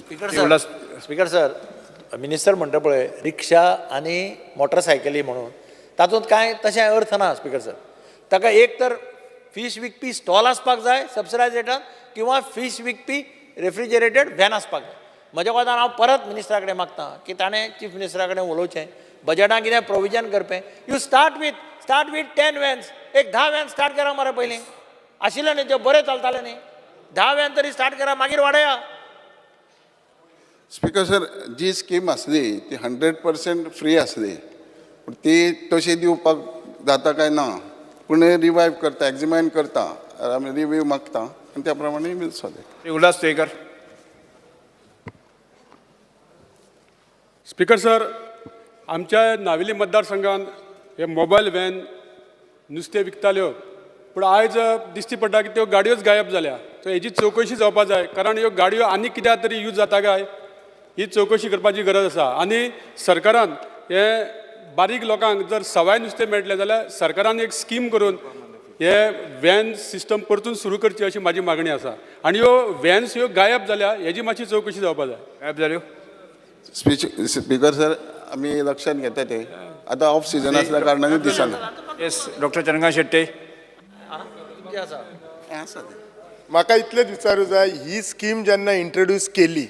Speaker sir minister म्हणटा पळय रिक्षा आनी मोटरसायकली म्हणून तातूंत कांय तशें अर्थ ना स्पीकर सर ताका एक तर फीश विकपी स्टॉल आसपाक जाय सबसिडायज रेटान किंवा फीश विकपी रेफ्रिजरेटेड व्हॅन आसपाक जाय म्हज्या कोतान हांव परत मिनिस्टरा कडेन मागता की ताणें चीफ मिनिस्टरा कडेन उलोवचें बजेटान कितें प्रोविजन करपें यू स्टार्ट वीथ 10 व्हॅन्स एक 10 व्हॅन स्टार्ट करा मरे पयलीं आशिल्ले न्ही ते बरें चलताले न्ही 10 व्हॅन तरी स्टार्ट करा मागीर वाडया.
स्पीकर सर जी स्कीम आसली ती 100% फ्री आसली पूण ती तशी दिवपाक जाता काय ना पूण रिवायव करता एग्जिमायन करता आमी रिव्यू मागता आनी त्या प्रमाणे will solve.
Ulhas Tuyekar.
Speaker sir आमच्या नावेली मतदारसंघात हे मोबायल व्हॅन नुस्तें विकताल्यो पूण आयज दिश्टी पडटा की त्यो गाडयोच गायब जाल्या सो हेची चवकशी जावपाक जाय कारण ह्यो गाडयो आनी कित्याक तरी यूज जाता काय ही चवकशी करपाची गरज आसा आनी सरकारान हे बारीक लोकांक जर सवाय नुस्तें मेळटलें जाल्यार सरकारान एक स्कीम करून हे व्हॅन सिस्टम परतून सुरू करची अशी म्हाजी मागणी आसा आनी ह्यो व्हॅन्स ह्यो गायब जाल्या हेजी मातशी चवकशी जावपाक जाय.
गायब जाल्यो.
स्पीकर सर आमी लक्षांत घेता ते आतां ऑफ सीजन आसल्या कारणानूच दिसना.
Yes doctor Chandrakant Shette.
कितें आसा
म्हाका इतलेंच विचारूं जाय ही स्कीम जेन्ना इंट्रोड्यूस केली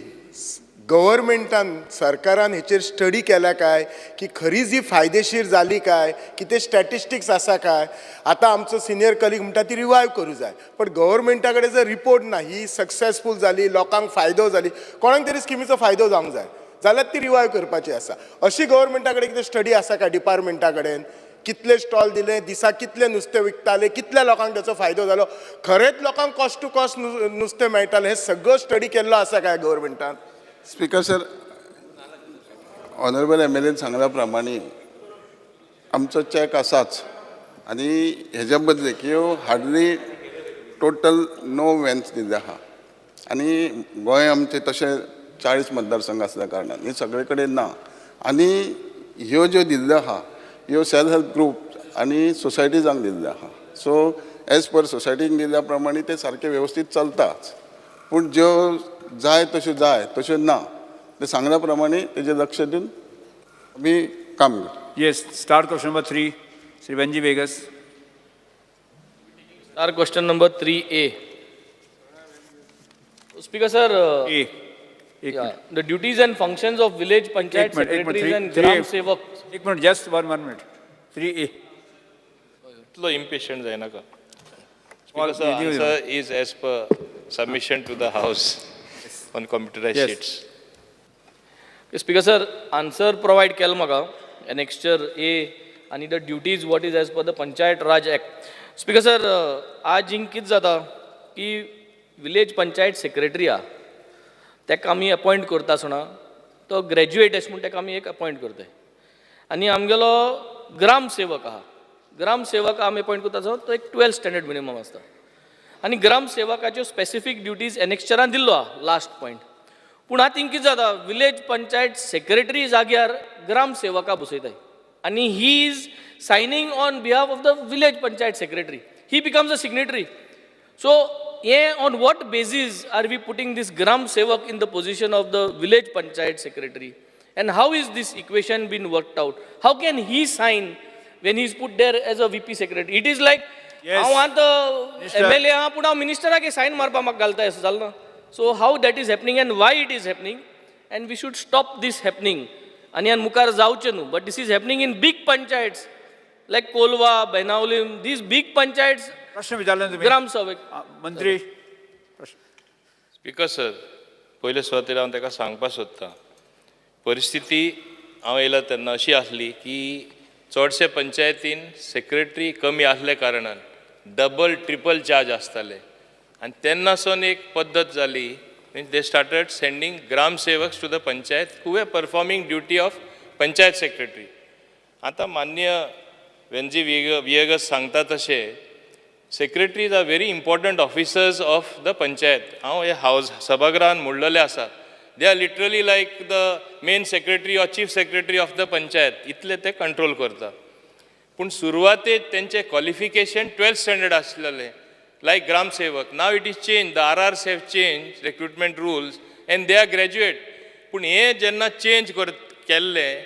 गव्हर्मेंटान सरकारान हेचेर स्टडी केला काय की खरी जी फायदेशीर जाली काय कितें स्टॅटिस्टिक्स आसा काय आतां आमचो सिनियर कलीग म्हणटा ती रिवायव करूं जाय पण गव्हर्मेंटा कडेन जर रिपोर्ट ना ही सक्सेसफूल जाली लोकांक फायदो जाली कोणाक तरी स्किमीचो फायदो जावंक जाय जाल्यार ती रिवायव करपाची आसा. अशी गव्हर्मेंटा कडेन कितें स्टडी आसा काय डिपार्टमेंटा कडेन कितले स्टॉल दिले दिसाक कितले नुस्तें विकताले कितल्या लोकांक त्याचो फायदो जालो खरेंच लोकांक कॉस्ट टू कॉस्ट नुस्तें मेळटालें हे सगळो स्टडी केल्लो आसा काय गव्हर्मेंटान.
स्पीकर सर ऑनरेबल MLA सांगल्या प्रमाणे आमचो चॅक आसाच आनी हेज्या बदले की हार्डली टोटल नो व्हॅन्स दिल्ले आहा आनी गोंय आमचें तशें 40 मतदारसंघ आसल्या कारणान हे सगळे कडेन ना आनी ह्यो ज्यो दिल्ल्यो आहा ह्यो सेल्फ हेल्प ग्रुप आनी सोसायटीजांक दिल्ले आहा सो एज पर सोसायटीक दिल्ल्या प्रमाणे ते सारके वेवस्थीत चलताच पूण ज्यो जाय तश्यो ना ते सांगल्या प्रमाणे तेजेर लक्ष दिवन आमी काम करता.
Yes star question number 3 Shri Venzy Viegas.
Star question number 3A. Speaker sir,
ए एक
yeah,
minute
the duties and functions of village panchayat secretaries and gram sevak.
एक minute just one minute 3A.
इतलो impatient जायनाका.
All
Because the
video is
answer is as per submission to the house on computerized
Yes.
sheets.
Speaker sir, answer provide केल म्हाका annexure A आणि the duties what is as per the Panchayat Raj Act. Speaker sir, आज हिंग कित जाता की village panchayat secretary आ तेका आमी अपॉइंट करता आसतना तो ग्रॅज्युएट अशें म्हूण तेका आमी एक अपॉइंट करताय आनी आमगेलो ग्राम सेवक आहा ग्राम सेवक आमी अपॉइंट करता आसतना तो एक 12th स्टँडर्ड मिनिमम आसता आनी ग्राम सेवकाच्यो स्पेसिफीक ड्युटीज एनेक्स्चरान दिल्लो आहा लास्ट पॉयंट पूण आतां हिंग कितें जाता विलेज पंचायत सेक्रेटरी जाग्यार ग्राम सेवका बसयताय आनी he is signing on behalf of the village panchayat secretary he becomes a signatory so on what basis are we putting this gram sevak in the position of the village panchayat secretary and how is this equation been worked out? How can he sign when he's put there as a VP secretary? It is like I want the MLA put down minister ke sign marpa mak galta hai chalna. So how that is happening and why it is happening and we should stop this happening ani an mukar jauche nu but this is happening in big panchayats like Kolwa, Bainaulim, these big panchayats
प्रश्न विचारला तुम्ही
gram sevak
मंत्री
speaker sir, पयले सुवातेर हांव ताका सांगपाक सोदतां, परिस्थिती हांव येयला तेन्ना अशी आसली की चडशे पंचायतीन सेक्रेटरी कमी आसले कारणान डबल ट्रिपल चार्ज आसताले आनी तेन्नासून एक पद्दत जाली, means they started sending gram sevaks to the panchayat who were performing duty of panchayat secretary. आतां मान्य वेनजी वियगस सांगता तशें secretaries are very important officers of the panchayat. हांव हे सभागृहान म्हणलेलें आसा, they are literally like the main secretary or chief secretary of the panchayat, इतले ते कंट्रोल करता. पूण सुरवातेक तेंचें क्वॉलिफिकेशन 12th स्टँडर्ड आसलेलें, लायक ग्राम सेवक. Now it is change, the RRs have change recruitment rules and they are graduate. पूण हे जेन्ना चेंज केल्लें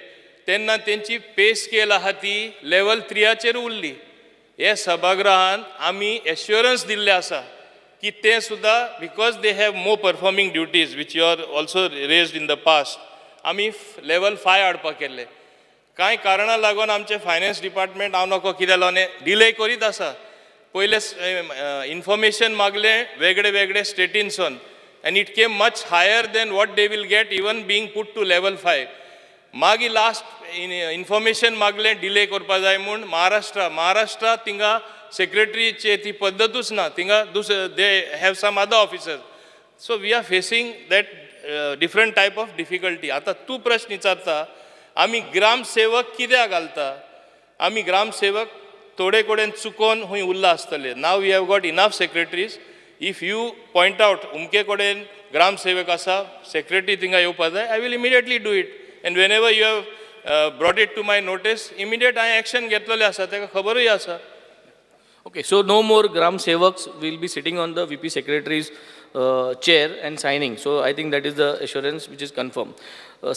तेन्ना तेंची पे स्केल आहा ती लेवल 3चेर उरली. हे सभागृहान आमी एश्युरन्स दिल्ले आसा की ते सुद्दां because they have more performing duties which you are also raised in the past, आमी लेवल 5 हाडपाक केल्ले. कांय कारणां लागून आमचे फायनान्स डिपार्टमेंट हांव नको कितें लावने डिले करीत आसा. पयले इन्फॉर्मेशन मागलें वेगळे वेगळे स्टेटीनसून and it came much higher than what they will get even being put to level 5. मागीर लास्ट इन्फॉर्मेशन मागलें डिले करपा जाय म्हूण महाराष्ट्रा थिंगा सेक्रेटरीचे ती पद्दतूच ना, थिंगा they have some other officers. So we are facing that different type of difficulty. आतां तूं प्रश्न विचारता आमी ग्रामसेवक कित्याक घालता. आमी ग्रामसेवक थोडे कडेन चुकोन खंय उरला आसतले. Now we have got enough secretaries. If you point out उमके कडेन ग्रामसेवक आसा, सेक्रेटरी थिंगा येवपा जाय, I will immediately do it. And whenever you have brought it to my notice, immediate हांवें एक्शन घेतलेलें आसा, ताका खबरूय आसा.
Okay, so no more Gram Sevaks will be sitting on the VP Secretary's chair and signing. So I think that is the assurance which is confirmed.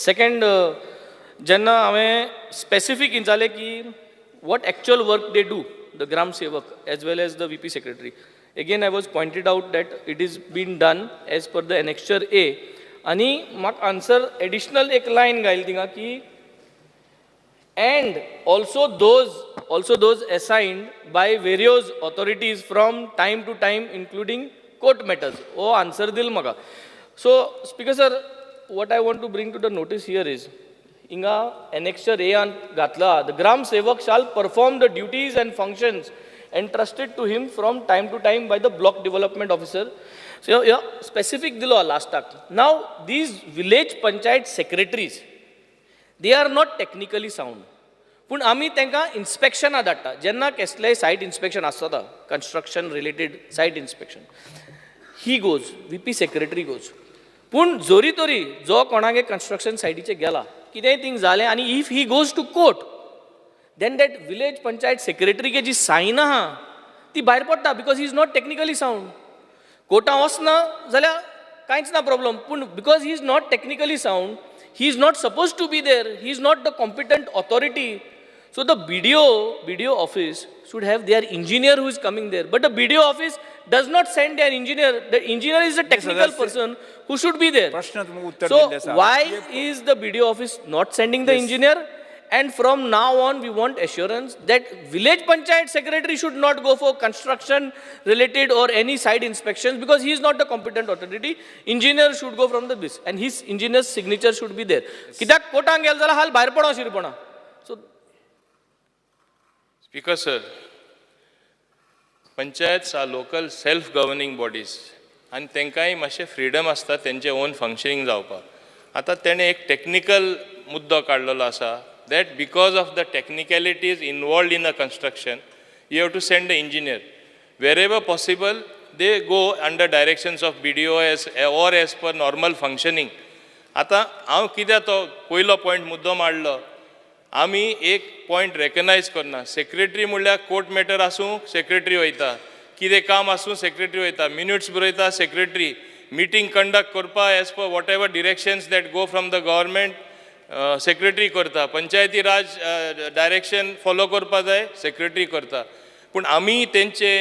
Second, jenna haven specific injale ki what actual work they do, the Gram Sevak as well as the VP Secretary. Again, I was pointed out that it is been done as per the annexure A. Ani mak answer additional ek line gail tinga ki and also those assigned by various authorities from time to time including court matters. Oh, answer dil maga. So Speaker sir, what I want to bring to the notice here is inga annexure A an gatla, the Gram Sevak shall perform the duties and functions entrusted to him from time to time by the block development officer. So yeah, specific dilo last tak. Now these village panchayat secretaries, they are not technically sound. पूण आमी तांकां इन्स्पेक्शना धाडटा. जेन्ना कसलेंय site inspection आसता, construction related site inspection, he goes, VP secretary goes. पूण जोरी तोरी जो कोणागे कंस्ट्रक्शन सायटीचेर गेला, कितेंय थिंग जालें आनी if he goes to court, then that village panchayat सेक्रेटरीगे जी सायन आहा ती भायर पडटा because he is not technically sound. कोर्टां वचना जाल्यार कांयच ना प्रॉब्लम. पूण because he is not technically sound, he is not supposed to be there, he is not the competent authority. So the BDO office should have their engineer who is coming there, but the BDO office does not send their engineer. The engineer is a technical person who should be there. So why is the BDO office not sending the engineer? And from now on we want assurance that village panchayat secretary should not go for construction related or any site inspections because he is not the competent authority. Engineer should go from the this and his engineer's signature should be there. Kidak kotang gel jala hal bahar pada shirpana. So
Speaker sir, panchayats are local self-governing bodies and तेंकाय मातशें freedom आसता तेंचे on functioning जावपाक. आतां तेणें एक technical मुद्दो काडलेलो आसा that because of the technicalities involved in the construction, you have to send the engineer. Wherever possible, they go under directions of BDO or as per normal functioning. आता हांव कित्याक तो पयलो पॉयंट मुद्दो मांडलो, आमी एक पॉयंट रेकग्नायज करना. सेक्रेटरी म्हणल्यार कोर्ट मॅटर आसूं सेक्रेटरी वयता, कितें काम आसूं सेक्रेटरी वयता, मिनिट्स बरयता सेक्रेटरी, मिटींग कंडक्ट करपा as per whatever directions that go from the government secretary करता, पंचायती राज डायरेक्शन फॉलो करपा जाय सेक्रेटरी करता. पूण आमी तेंचे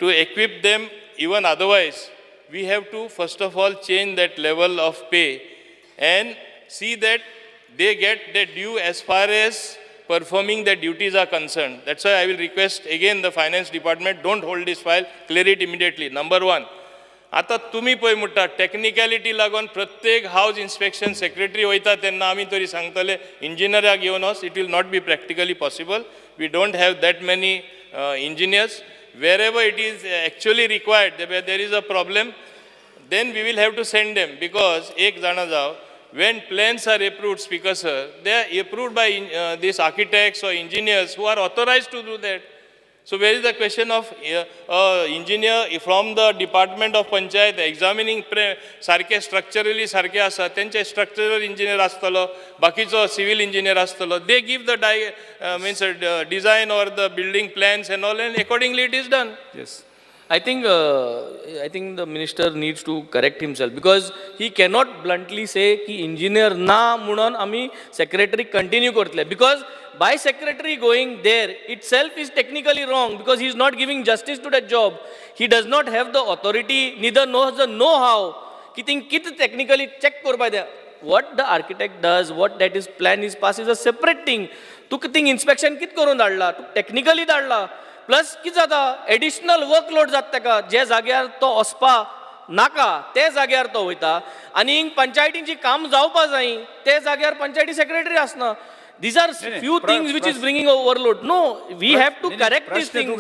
to equip them even otherwise we have to first of all change that level of pay and see that they get their due as far as performing their duties are concerned. That's why I will request again the finance department, don't hold this file, clear it immediately. Number one. आतां तुमी पळय म्हणटा टॅक्निकॅलिटी लागून प्रत्येक हावस inspection secretary वयता तेन्ना आमी तरी सांगतले इंजिनियराक घेवन वच. It will not be practically possible. We don't have that many engineers. wherever it is actually required, there is a problem, then we will have to send them, because ek jana jao, when plans are approved, Speaker sir, they are approved by these architects or engineers who are authorized to do that. So where is the question of engineer from the department of Panchayat examining sarke structurally sarke asa, त्यांचे structural engineer astalo, bakicho civil engineer astalo, they give the design or the building plans and all, and accordingly it is done.
Yes. I think the minister needs to correct himself, because he cannot bluntly say ki engineer na म्हणून आम्ही secretary continue करतले, because by secretary going there itself is technically wrong, because he is not giving justice to that job. He does not have the authority, neither knows the know-how ki thing kit technically check korba dia. What the architect does, what that is plan is passed is a separate thing. Tu thing inspection kit करून धाडला, tu technically धाडला, plus कितें जाता additional workload जाता ताका, जे जाग्यार तो वचपा नाका ते जाग्यार तो वयता, आनी पंचायतींची काम जावपा जाय ते जाग्यार पंचायती सेक्रेटरी आसना. These are few things which is bringing overload. No, we have to correct these things.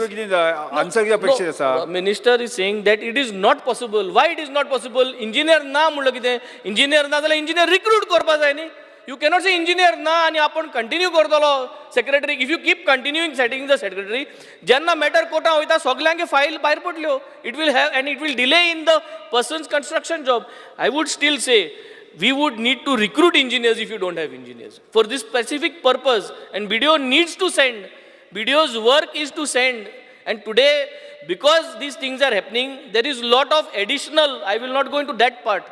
Minister is saying that it is not possible. Why it is not possible? Engineer na म्हणलं कितें? Engineer ना जाल्यार engineer recruit करपा जाय न्ही. You cannot say engineer na आणि आपण continue करतलो secretary. If you keep continuing setting the secretary, जेन्ना matter कोर्टां वयता सगल्यांगे file भायर पडल्यो. It will have and it will delay in the person's construction job. I would still say we would need to recruit engineers if you don't have engineers for this specific purpose, and BDO needs to send. BDO's work is to send, and today because these things are happening, there is lot of additional. I will not go into that part.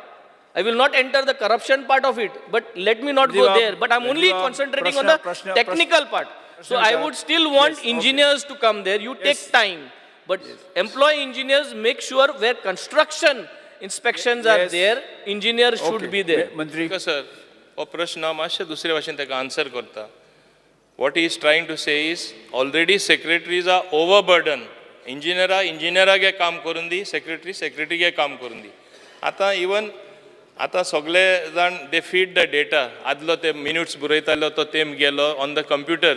I will not enter the corruption part of it, but let me not go there. But I'm only concentrating on the technical part. So I would still want engineers to come there. You take time, but employ engineers, make sure where construction inspections are there, engineers should be there.
Mantri sir, हो प्रश्न मातशे दुसरे भाशेन ताका answer करता. What he is trying to say is already secretaries are overburdened. इंजिनियरा गे काम करून दी, secretary गे काम करून दी. आतां सगळे जाण दे फीड द डेटा. आदलो ते मिनिट्स बरयतालो तो तेम गेलो on the computer.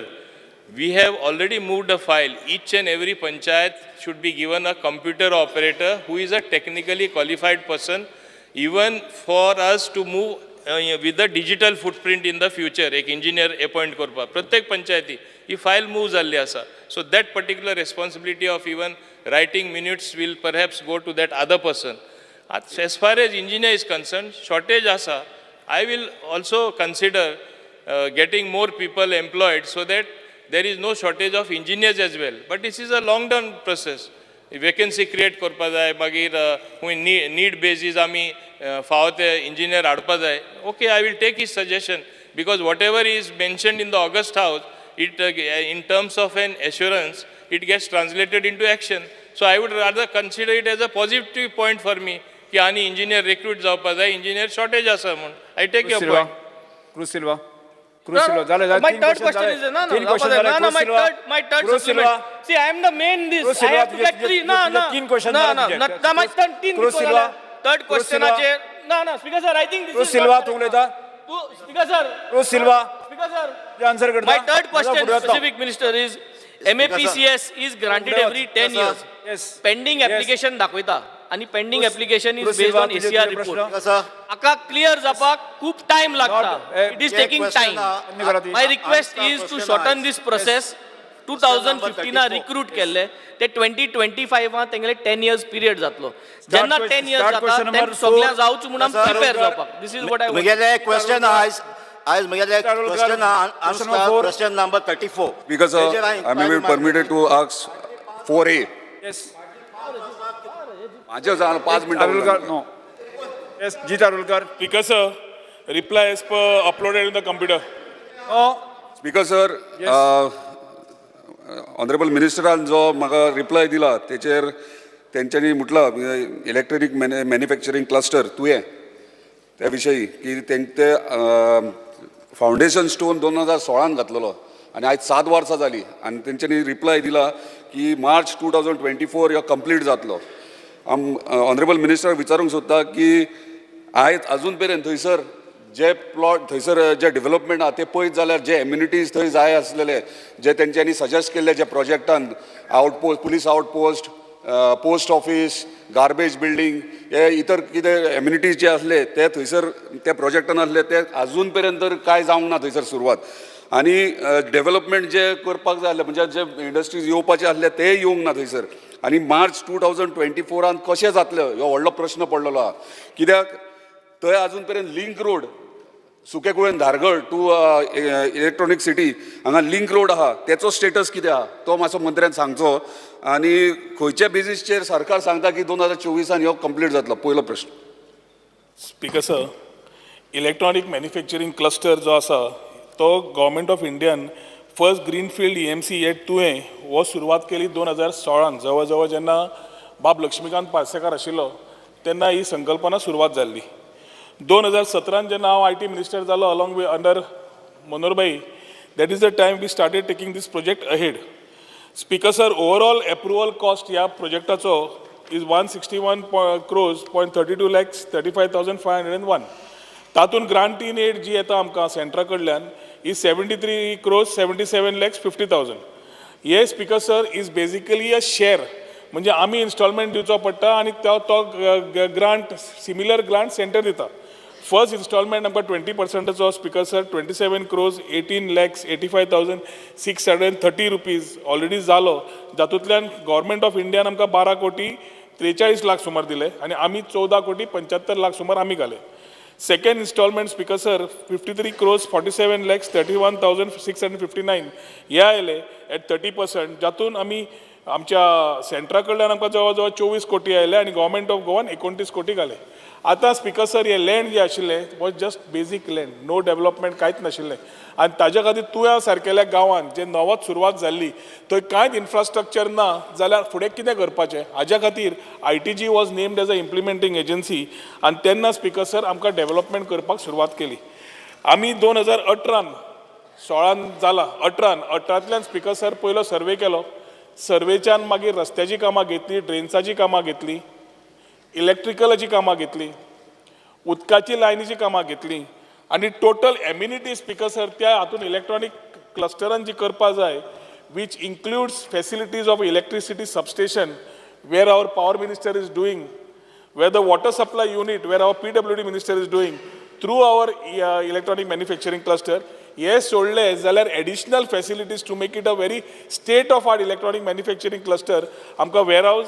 We have already moved a file. Each and every panchayat should be given a computer operator who is a technically qualified person, even for us to move with the digital footprint in the future. Ek engineer appoint korpa. Pratyek panchayati, he file moves alli asa. So that particular responsibility of even writing minutes will perhaps go to that other person. As far as engineer is concerned, shortage asa. I will also consider getting more people employed so that there is no shortage of engineers as well. But this is a long-term process. Vacancy create korpa jay, magir need basis ami faote engineer adpa jay. Okay, I will take his suggestion, because whatever is mentioned in the August House, it in terms of an assurance, it gets translated into action. So I would rather consider it as a positive point for me. Ki ani engineer recruit जावपा जाय, engineer shortage asa म्हणून. I take your point.
Cruz Silva.
My third question is my third supplement. See, I am the main this. I have to actually my third question Speaker sir, I think this is Speaker sir. My third question, specific minister, is MAPCS is granted every 10 years.
Yes.
Pending application dakhwaita. And pending application is based on ACR report. Aka clear zapak खूप time लागता. It is taking time. My request is to shorten this process. 2015 recruit केले ते 2025 तेंगले 10 years period जातलो. जेन्ना 10 years जाता तेन्ना सगळ्या जावच म्हणून prepare जावपाक. This is what I want.
मुगेले question answer question number 34.
Because I may be permitted to ask 4A.
Yes.
माझे 5 minutes.
No. Yes, Jita Rulkar.
Speaker sir, reply as per uploaded in the computer.
Speaker sir,
yes.
Honorable Minister जो म्हाका reply दिला तेचेर तेंच्यांनी म्हटलं electronic manufacturing cluster तुवें त्या विशयी की तेंचे फावंडेशन स्टोन 2016 घातलेलो आनी आयज 7 वर्सां जाली आनी तेंच्यांनी रिप्लाय दिला की मार्च 2024 ह्यो कंप्लीट जातलो. ऑनरेबल मिनिस्टर विचारूंक सोदता की आयज अजून पर्यंत थंयसर जे प्लॉट थंयसर जे डेव्हलपमेंट आहा ते पळयत जाल्यार जे एम्युनिटीज थंय जाय आसलेले जे तेंच्यांनी सजेस्ट केल्ले जे प्रोजेक्टान outpost police outpost post office garbage building हे इतर कितें एम्युनिटीज जे आसले ते थंयसर त्या प्रोजेक्टान आसले ते अजून पर्यंत कांय जावंक ना थंयसर सुरवात आनी डेव्हलपमेंट जे करपाक जाय आसले म्हणजे जे इंडस्ट्रीज येवपाचे आसले ते येवंक ना थंयसर आनी मार्च 2024 कशें जातले हो व्हडलो प्रश्न पडलेलो आहा कित्याक थंय अजून पर्यंत लिंक रोड सुकेकुळेन धारगळ टू इलेक्ट्रॉनीक सिटी हांगा लिंक रोड आहा तेचो स्टेटस कितें आहा तो मातसो मंत्र्यान सांगचो आनी खंयच्या बेजीसचेर सरकार सांगता की 2024 हो कंप्लीट जातलो पयलो प्रश्न.
Speaker sir, electronic manufacturing cluster जो आसा तो government of Indian first greenfield EMC हे तुवें हो सुरवात केली 2016 जवळ जवळ जेन्ना बाब लक्ष्मीकांत पार्सेकार आशिल्लो तेन्ना ही संकल्पना सुरवात जाल्ली. 2017 जेन्ना हांव IT मिनिस्टर जालो along with under Manoharbhai, that is the time we started taking this project ahead. Speaker sir, overall approval cost ह्या प्रोजेक्टाचो इज 161 crores, 32 lakhs 35,501. तातूंत ग्रांट इन एड जी येता आमकां सेंट्रा कडल्यान इज 73 crores 77 lakhs 50,000. हे speaker sir is basically a share, म्हणजे आमी instalment दिवचो पडटा आनी तो ग्रांट सिमिलर ग्रांट सेंटर दिता. फर्स्ट इन्स्टॉलमेंट आमकां 20% speaker sir 27 crores 18 lakhs 85,630 rupees already जालो. जातूंतल्यान गव्हर्मेंट ऑफ इंडियान आमकां 12 कोटी 43 लाख सुमार दिले आनी आमी 14 कोटी 75 लाख सुमार आमी घाले. Second instalment speaker sir 53 crores 47 lakhs 31,659 हे आयले एट 30%, जातून आमी आमच्या सेंट्रा कडल्यान आमकां जवळ जवळ 24 कोटी आयले आनी गव्हर्मेंट ऑफ गोवान 29 कोटी घाले. आतां स्पीकर सर हे लँड जे आशिल्लें was just basic land, no development कांयच नाशिल्लें आनी ताज्या खातीर तुवें सारकेल्या गांवांत जे नवोच सुरवात जाल्ली थंय कांयच इन्फ्रास्ट्रक्चर ना जाल्यार फुडें कितें करपाचें. हाज्या खातीर ITG was named as a implementing agency आनी तेन्ना स्पीकर सर आमकां डेव्हलपमेंट करपाक सुरवात केली. आमी 2018 जाला 18तल्यान स्पीकर सर पयलो सर्वे केलो. सर्वेच्यान मागीर रस्त्याची कामां घेतली, ड्रेन्साची कामां घेतली, इलेक्ट्रिकलाची कामां घेतली, उदकाची लायनीची कामां घेतली आनी टोटल एम्युनिटी स्पीकर सर त्या हातून इलेक्ट्रॉनीक क्लस्टरान जी करपा जाय which includes facilities of electricity substation where our power minister is doing, where the water supply unit where our PWD minister is doing through our electronic manufacturing cluster. हे सोडले जाल्यार additional facilities to make it a very state of art electronic manufacturing cluster आमकां warehouse,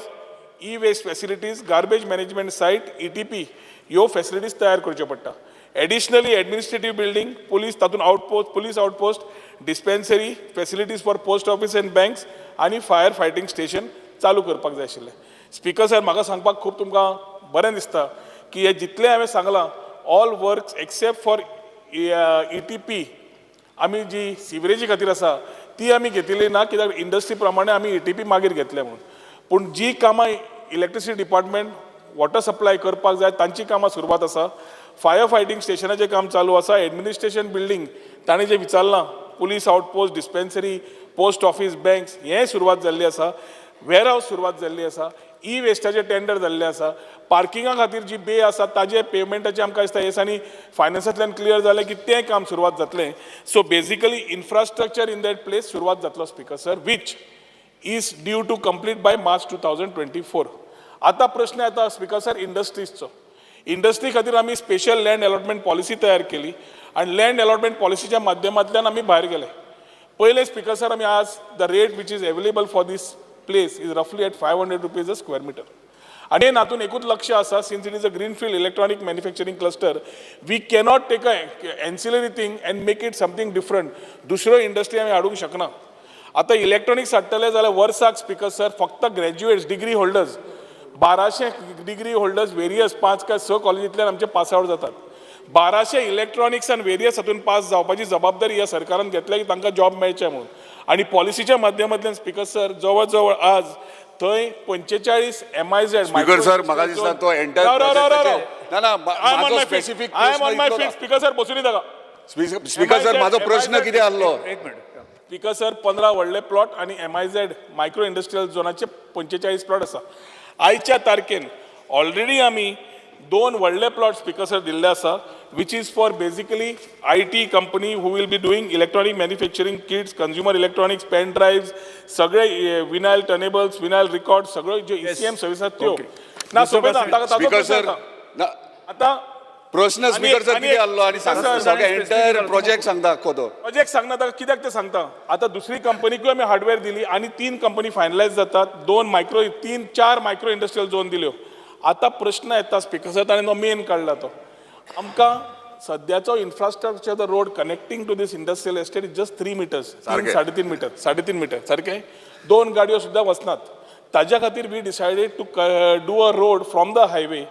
e waste facilities, garbage management site, ETP ह्यो फॅसिलिटीज तयार करच्यो पडटा. Additionally administrative building, police तातूंत police outpost, dispensary, facilities for post office end banks आनी fire fighting station चालू करपाक जाय आशिल्लें. स्पीकर सर, म्हाका सांगपाक खूब तुमकां बरें दिसता की हे जितलें हांवें सांगलां all works except for ETP आमी जी सिवरेजी खातीर आसा ती आमी घेतिल्ली ना, कित्याक इंडस्ट्री प्रमाणे आमी ETP मागीर घेतले म्हणून. पूण जी कामां इलेक्ट्रिसिटी डिपार्टमेंट वॉटर सप्लाय करपाक जाय तांची कामां सुरवात आसा. फायर फायटींग स्टेशनाचें काम चालू आसा. एडमिनिस्ट्रेशन बिल्डींग ताणें जें विचारलां, police outpost, dispensary, post office, banks हें सुरवात जाल्ली आसा. वेअरहाऊस सुरवात जाल्ली आसा. ई-वेस्टाचें टेंडर जाल्लें आसा. पार्किंगा खातीर जी बे आसा ताजे पेमेंटाचें आमकां दिसता येसांनी फायनान्सांतल्यान क्लियर जालें की तें काम सुरवात जातलें. So basically infrastructure in that place सुरवात जातलो speaker sir, which is due to complete by March 2024. आतां प्रश्न येता स्पीकर सर इंडस्ट्रीजचो. इंडस्ट्री खातीर आमी स्पेशल लँड अलॉटमेंट पॉलिसी तयार केली आनी लँड अलॉटमेंट पॉलिसीच्या माध्यमांतल्यान आमी भायर गेले. पयले स्पीकर सर आमी आज the rate which is available for this place is रफली at 500 rupees a square meter. आनी हातून एकूच लक्ष आसा, since it is a greenfield electronic manufacturing cluster, we cannot take a ancillary thing and make it something different. दुसरो industry आमी हाडूंक शकना. आतां इलेक्ट्रॉनिक्स हाडटले जाल्यार वर्साक स्पीकर सर फक्त graduates, degree holders 1200 degree holders various 5 काय 6 कॉलेजींतल्यान आमचे पास आउट जातात. 1200 इलेक्ट्रॉनिक्स आनी वेरियस हातून पास जावपाची जबाबदारी ह्या सरकारान घेतल्या की तांकां जॉब मेळचे म्हणून. आनी पॉलिसीच्या माध्यमांतल्यान स्पीकर सर जवळ जवळ आज थंय 45 MIZ
स्पीकर सर म्हाका दिसता तो
स्पीकर सर बसून येता.
स्पीकर सर म्हाजो प्रश्न कितें आसलो?
स्पीकर सर 15 व्हडले प्लॉट आनी MIZ मायक्रो इंडस्ट्रियल झोनाचे 45 प्लॉट आसा. आयच्या तारखेन ऑलरेडी आमी 2 व्हडले प्लॉट स्पीकर सर दिल्ले आसा which is for basically IT company who will be doing electronic manufacturing kits, consumer electronics, pen drives, सगळे vinyl turnables, vinyl records, सगळं जे ECM सर्विस आसा त्यो ना सोबत
स्पीकर सर
आता
प्रश्न स्पीकर सर किती आल्लो आणि सगळ्या एंटायर प्रोजेक्ट सांगता खोदो
प्रोजेक्ट सांगना ताका कित्याक ते सांगता आता दुसरी कंपनीकूय आमी हार्डवेअर दिली आणि 3 कंपनी फायनलायज जातात 4 मायक्रो इंडस्ट्रियल झोन दिल्यो आता प्रश्न येता स्पीकर सर ताणें तो मेन काडला तो आमकां सद्याचो infrastructure the road connecting to this industrial estate is just 3 metres 3.5 metre सारखे 2 गाडयो सुद्दां वचनात ताज्या खातीर we decided to do a road from the highway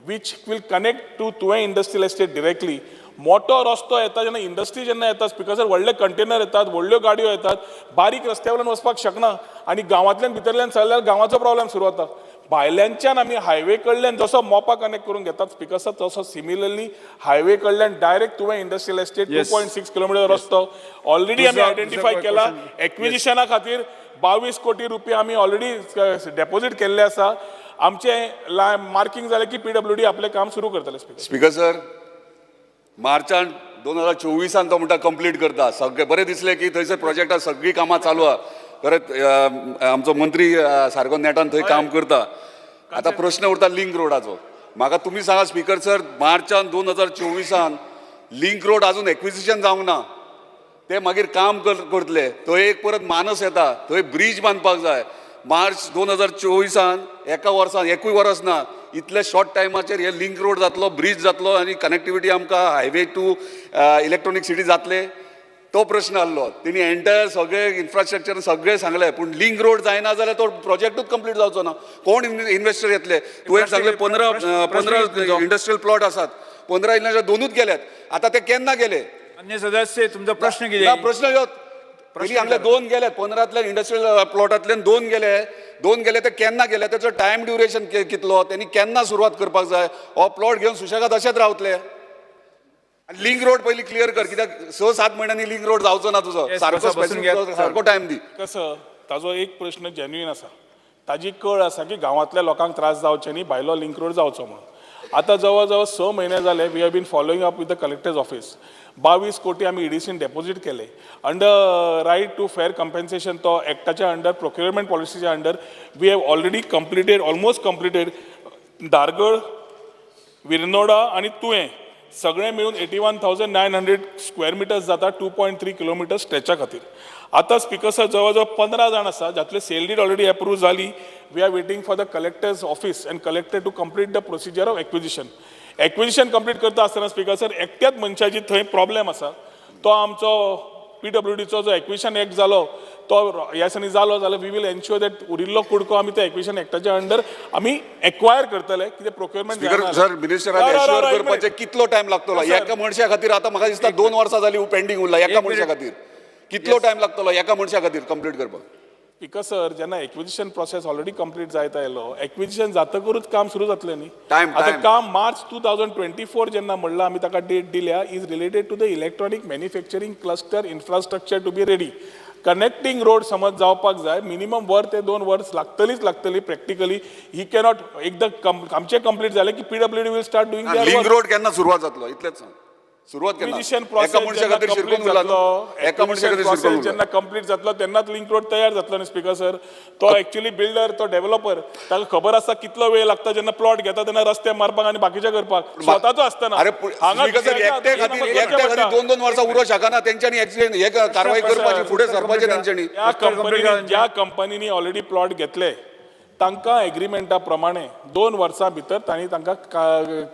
which will connect to तुवें इंडस्ट्रियल एस्टेट डिरेक्टली मोठो रस्तो येता जेन्ना इंडस्ट्री जेन्ना येता स्पीकर सर व्हडले कंटेनर येतात व्हडल्यो गाडयो येतात बारीक रस्त्यावयल्यान वचपाक शकना आनी गांवांतल्यान भितरल्यान चल्ल्यार गांवाचो प्रॉब्लेम सुरू जाता भायल्यानच्यान आमी हायवे कडल्यान जसो मोपा कनेक्ट करून घेतात स्पीकर सर तसो सिमिलरली हायवे कडल्यान डायरेक्ट तुवें इंडस्ट्रियल एस्टेट 2.6 किलोमिटर रस्तो ऑलरेडी आमी आयडेंटिफाय केला एक्विजिशना खातीर 22 कोटी रुपया आमी ऑलरेडी डेपॉझिट केल्ले आसा आमचे मार्किंग जालें की PWD आपलें काम सुरू करतले
स्पीकर सर मार्चान 2024 तो म्हणटा कंप्लीट करता सगळे बरें दिसलें की थंयसर प्रोजेक्टां सगळीं कामां चालू आहा परत आमचो मंत्री सारको नेटान थंय काम करता आतां प्रश्न उरता लिंक रोडाचो म्हाका तुमी सांगा स्पीकर सर मार्चान 2024 लिंक रोड अजून एक्विजिशन जावंक ना ते मागीर काम करतले थंय एक परत मानस येता थंय ब्रिज बांदपाक जाय मार्च 2024 एका वर्सान एकूय वर्स ना इतले शॉर्ट टायमाचेर हे लिंक रोड जातलो ब्रिज जातलो आनी कनेक्टिविटी आमकां हायवे टू इलेक्ट्रॉनीक सिटी जातले तो प्रश्न आसलो तेणी एंटायर सगळे इन्फ्रास्ट्रक्चर सगळे सांगले पूण लिंक रोड जायना जाल्यार तो प्रोजेक्टूच कंप्लीट जावचो ना कोण इन्व्हेस्टर येतले तुवें सांगले 15 इंडस्ट्रियल प्लॉट आसात 15 इन्व्हेस्टर 2च गेल्यात आतां ते केन्ना गेले
अन्य सदस्य तुमचो प्रश्न कितें
प्रश्न ह्यो पयलीं हांगले 2 गेले 15तल्यान इंडस्ट्रियल प्लॉटांतल्यान 2 गेले ते केन्ना गेले त्याचो टायम ड्युरेशन कितलो त्यांनी केन्ना सुरवात करपाक जाय हो प्लॉट घेवन सुशेगाद अशेंच रावतले लिंक रोड पयलीं क्लियर कर कित्याक 6-7 म्हयन्यांनी लिंक रोड जावचो ना तुजो सारको टायम दी
कसं ताजो एक प्रश्न जेन्युइन आसा ताजी कळ आसा की गांवांतल्या लोकांक त्रास जावचे न्ही भायलो लिंक रोड जावचो म्हणून आता जवळ जवळ 6 महिने जाले we have been following up with the collector's office 22 कोटी आमी EDCन डेपॉझिट केले under right to fair compensation तो एक्टाच्या अंडर प्रोक्युरमेंट पॉलिसीच्या under we have already completed almost completed Dhargal Virnoda आणि तुवें सगळे मिळून 81,900 स्क्वेअर मिटर्स जाता 2.3 किलोमिटर स्ट्रेचा खातीर आता स्पीकर सर जवळ जवळ 15 जाण आसा जातले सेल डीड ऑलरेडी अप्रूव जाली we are waiting for the collector's office and collector to complete the procedure of acquisition complete करता आसतना स्पीकर सर एकट्याच मनशाची थंय प्रॉब्लेम आसा तो आमचो PWDचो जो एक्विजिशन एक्ट जालो तो ह्या दिसांनी जालो जाल्यार वी वील एन्श्योर दॅट उरिल्लो कुडको आमी त्या एक्विजिशन एक्टाच्या अंडर आमी एक्वायर करतले कितें प्रोक्युरमेंट
सर मिनिस्टरान एश्योर करपाचे कितलो टायम लागतलो एका मनशा खातीर आतां म्हाका दिसता 2 वर्सां जाली पेंडींग उरला एका मनशा खातीर कितलो टायम लागतलो एका मनशा खातीर कंप्लीट करपाक
स्पीकर सर जेन्ना एक्विजिशन प्रोसेस ऑलरेडी कंप्लीट जायत आयलो एक्विजिशन जातकरूच काम सुरू जातलें न्ही आतां काम मार्च 2024 जेन्ना म्हणलां आमी ताका डेट दिल्या is related to the electronic manufacturing cluster infrastructure to be ready connecting road समज जावपाक जाय मिनिमम 1 ते 2 वर्स लागतली प्रॅक्टिकली ही कॅनॉट एकदां आमचें कंप्लीट जालें की PWD will start doing
link road केन्ना सुरवात जातलो इतलेंच सांग सुरवात केन्ना एका मनशा खातीर शिरकून उरला एका मनशा खातीर शिरकून
जेन्ना कंप्लीट जातलो तेन्नाच लिंक रोड तयार जातलो न्ही स्पीकर सर तो एक्चुअली बिल्डर तो डेव्हलपर ताका खबर आसा कितलो वेळ लागता जेन्ना प्लॉट घेता तेन्ना रस्ते मारपाक आनी बाकीचे करपाक स्वताचो आसतना
अरे एकट्या खातीर 2-2 वर्सां उरो शकना तेंच्यांनी एक्सिडेंट हे कारवाई करपाची फुडें सरपाचें तेंच्यांनी
ज्या कंपनीनी ऑलरेडी प्लॉट घेतले तांकां एग्रीमेंटा प्रमाणे 2 वर्सां भितर तांणी तांकां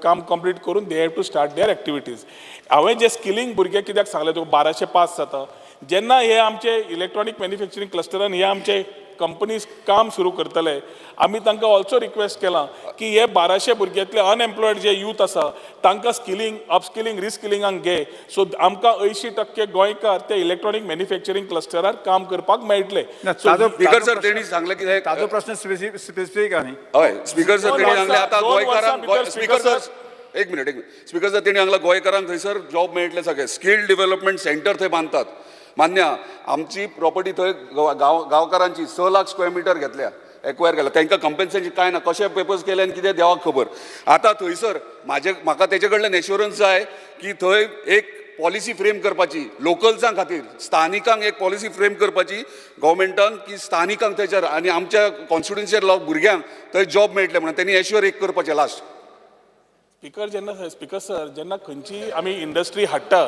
काम कंप्लीट करून they have to start their activities हांवें जे स्किलिंग भुरगे कित्याक सांगलें तुका 1200 पास जाता जेन्ना हे आमचे इलेक्ट्रॉनीक मॅन्युफॅक्चरिंग क्लस्टरान हे आमचे कंपनीज काम सुरू करतले आमी तांकां ऑल्सो रिक्वेस्ट केलां की हे 1200 भुरग्यांतले अनएम्प्लॉयड जे यूथ आसा तांकां स्किलिंग अपस्किलिंग रिस्किलिंगाक घे सो आमकां 80% गोंयकार ते इलेक्ट्रॉनीक मॅन्युफॅक्चरिंग क्लस्टरार काम करपाक मेळटले
स्पीकर सर तेणी सांगले की
ताजो प्रश्न स्पेसिफीक आनी
हय स्पीकर सर तेणी सांगले आतां गोंयकारांक स्पीकर सर एक मिनिट स्पीकर सर तेणी सांगला गोंयकारांक थंयसर जॉब मेळटले सगळे स्किल डेव्हलपमेंट सेंटर थंय बांदतात मान्य आमची प्रॉपर्टी थंय गांवकारांची 6 लाख स्क्वेअर मिटर घेतल्या एक्वायर केला तांकां कंपेन्सेशन कांय ना कशे पेपर्स केले आनी कितें देवाक खबर आतां थंयसर म्हाका तेजे कडल्यान एश्युरन्स जाय की थंय एक पॉलिसी फ्रेम करपाची लोकल्सां खातीर स्थानिकांक एक पॉलिसी फ्रेम करपाची गव्हर्मेंटान की स्थानिकांक थंयसर आनी आमच्या कॉन्स्टिट्युन्सीच्या भुरग्यांक थंय जॉब मेळटले म्हणून त्यांनी एश्युअर एक करपाचें लास्ट
स्पीकर सर जेन्ना खंयची आमी इंडस्ट्री हाडटा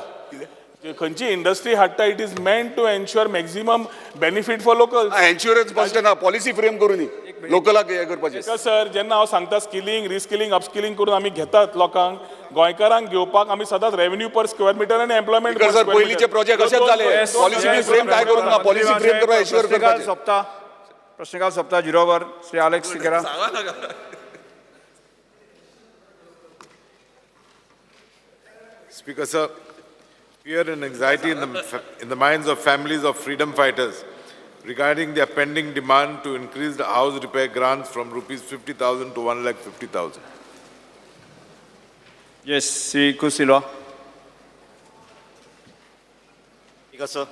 खंयची इंडस्ट्री हाडटा it is meant to ensure maximum benefit for local
insurance first ना पॉलिसी फ्रेम करून लोकलाक हे करपाचें
सर जेन्ना हांव सांगता स्किलिंग रिस्किलिंग अपस्किलिंग करून आमी घेतात लोकांक गोंयकारांक घेवपाक आमी सदांच रेव्हेन्यू पर स्क्वेअर मिटर आनी एम्प्लॉयमेंट
सर पयलींचे प्रोजेक्ट अशेच जाले पॉलिसी फ्रेम काय करूंक ना पॉलिसी फ्रेम करपा एश्युअर करपाचें
प्रश्नकाल सोंपता 0 over Shri Alex Sequeira
Speaker, sir, fear and anxiety in the minds of families of freedom fighters regarding their pending demand to increase the house repair grants from rupees 50,000 to 1,50,000.
Yes, Sri Kusilo.
Speaker, sir,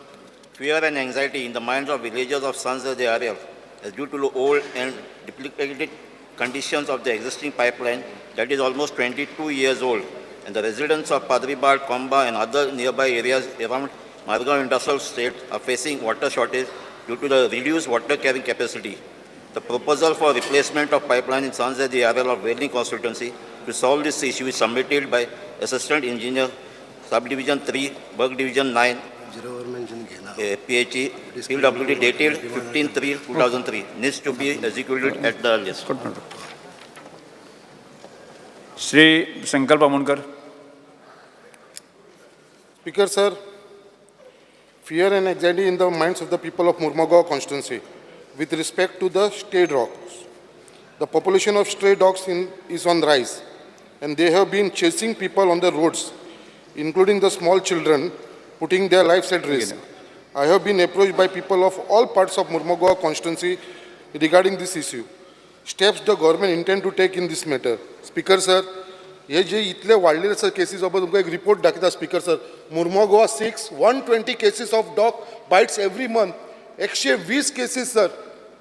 fear and anxiety in the minds of villagers of Sanzade area is due to the old and depleted conditions of the existing pipeline that is almost 22 years old. And the residents of Padribad, Komba and other nearby areas around Margaon Industrial Estate are facing water shortage due to the reduced water carrying capacity. The proposal for replacement of pipeline in Sanzadi area of Welling constituency to solve this issue is submitted by Assistant Engineer, Subdivision 3, Work Division 9, PHE, PWD dated 15/3/2003, needs to be executed at the earliest.
Sri Sankalp Amunkar.
Speaker, sir, fear and anxiety in the minds of the people of Murmagaon constituency with respect to the stray dogs. The population of stray dogs is on rise, and they have been chasing people on the roads, including the small children, putting their lives at risk. I have been approached by people of all parts of Murmagaon constituency regarding this issue. Steps the government intend to take in this matter. Speaker, sir, हे जे इतले वाढलेले sir cases बाबत तुमकां एक report दाखयता speaker sir Mormugao 120 cases of dog bites every month 120 cases sir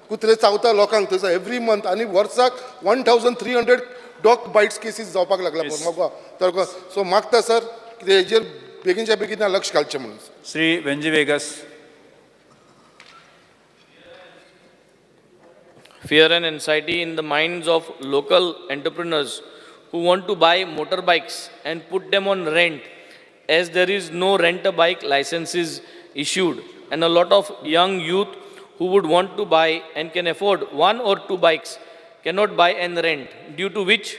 कुत्रे चावता लोकांक थंयसर एवरी मंथ आनी वर्साक 1300 डॉग बायट्स केसीस जावपाक लागला मुर्मुगांव तर सो मागता सर कितें हेजेर बेगीनच्या बेगीन लक्ष घालचें म्हणून
Sri Venji Vegas.
Fear and anxiety in the minds of local entrepreneurs who want to buy motorbikes and put them on rent, as there is no rent-a-bike licenses issued, and a lot of young youth who would want to buy and can afford 1 or 2 bikes cannot buy and rent, due to which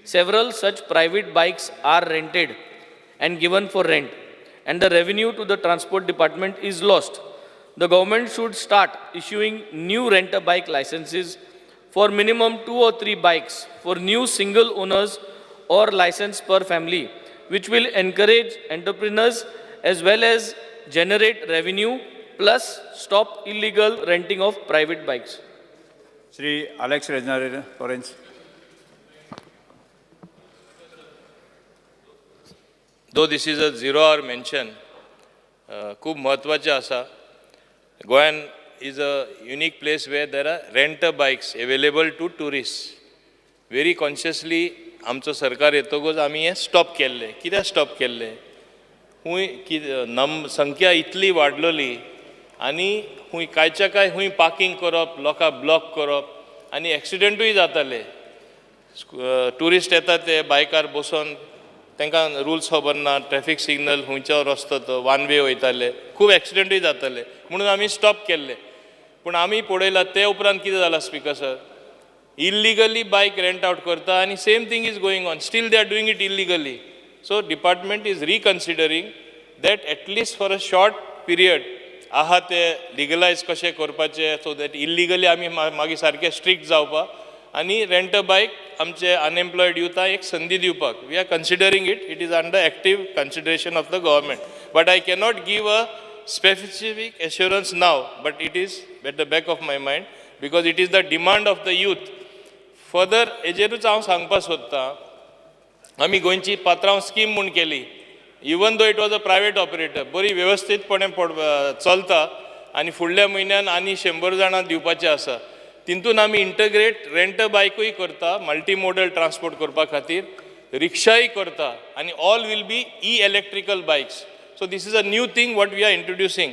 several such private bikes are rented and given for rent, and the revenue to the transport department is lost. The government should start issuing new rent-a-bike licenses for minimum 2 or 3 bikes for new single owners or license per family, which will encourage entrepreneurs as well as generate revenue plus stop illegal renting of private bikes.
Sri Alex Reznare Lawrence.
Though this is a 0-hour mention, खूब महत्वाचें आसा. गोंयान is a unique place where there are renter bikes available to tourists. Very consciously, आमचो सरकार येतकच आमी हे stop केल्ले. कित्याक स्टॉप केल्ले? हुंय संख्या इतली वाडलेली आनी हुंय कांयच्या काय हुंय पार्किंग करप, लोकांक ब्लॉक करप आनी एक्सिडेंटूय जाताले. टुरिस्ट येतात ते बायकार बसून तांकां रुल्स खबर ना, ट्रॅफिक सिग्नल खंयचो रस्तो तो वन वे वयताले, खूब एक्सिडेंटूय जाताले म्हणून आमी स्टॉप केल्ले. पूण आमी पळयलां ते उपरांत कितें जालां स्पीकर सर, इल्लिगली बायक रेंट आउट करता आनी same thing is going on, still they are doing it illegally. So department is reconsidering that at least for a short period आहा ते लिगलायज कशें करपाचें, सो दॅट इल्लिगली आमी मागीर सारके स्ट्रिक्ट जावपा आनी रेंट अ बायक आमचे अनएम्प्लॉयड युथाक एक संदी दिवपाक. We are considering it, it is under active consideration of the government. But I cannot give a specific assurance now, but it is at the back of my mind because it is the demand of the youth. Further, हेजेरूच हांव सांगपाक सोदतां, आमी गोंयची पात्रांव scheme म्हूण केली. Even though it was a private operator, बरी वेवस्थीतपणे चलता आनी फुडल्या म्हयन्यान आनी 100 जाणां दिवपाचे आसा. तितून आमी इंटग्रेट रेंट बायकूय करता मल्टी मोडल ट्रान्सपोर्ट करपा खातीर रिक्षाय करता आनी all will be electrical bikes. So this is a new thing what we are introducing.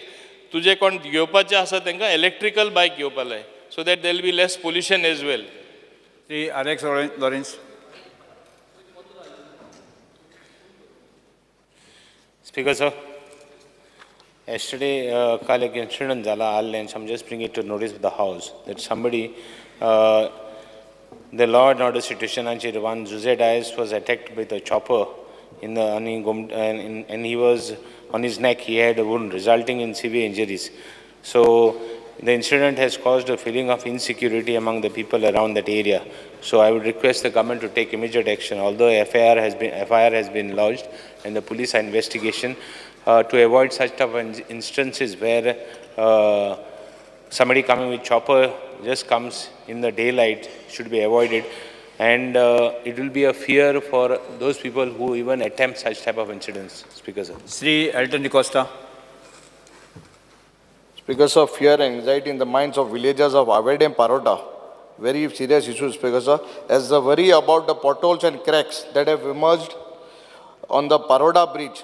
तुजे कोण घेवपाचे आसा तांकां इलेक्ट्रिकल बायक घेवपा लाय so that there will be less pollution as well.
Shri Alex Lawrence.
Speaker, sir. Yesterday, kal ek incident zala Al-Lens. I'm just bringing it to notice of the House that somebody, the law and order situation, one Jose Dias was attacked with a chopper in the and he was on his neck. He had a wound resulting in severe injuries. So the incident has caused a feeling of insecurity among the people around that area. So I would request the government to take immediate action. Although FIR has been lodged and the police are investigation, to avoid such type of instances where somebody coming with chopper just comes in the daylight should be avoided, and it will be a fear for those people who even attempt such type of incidents. Speaker, sir.
Sri Elton Costa.
Because of fear and anxiety in the minds of villagers of Aved and Parota, very serious issues, Speaker, sir, as the worry about the potholes and cracks that have emerged on the Paroda bridge.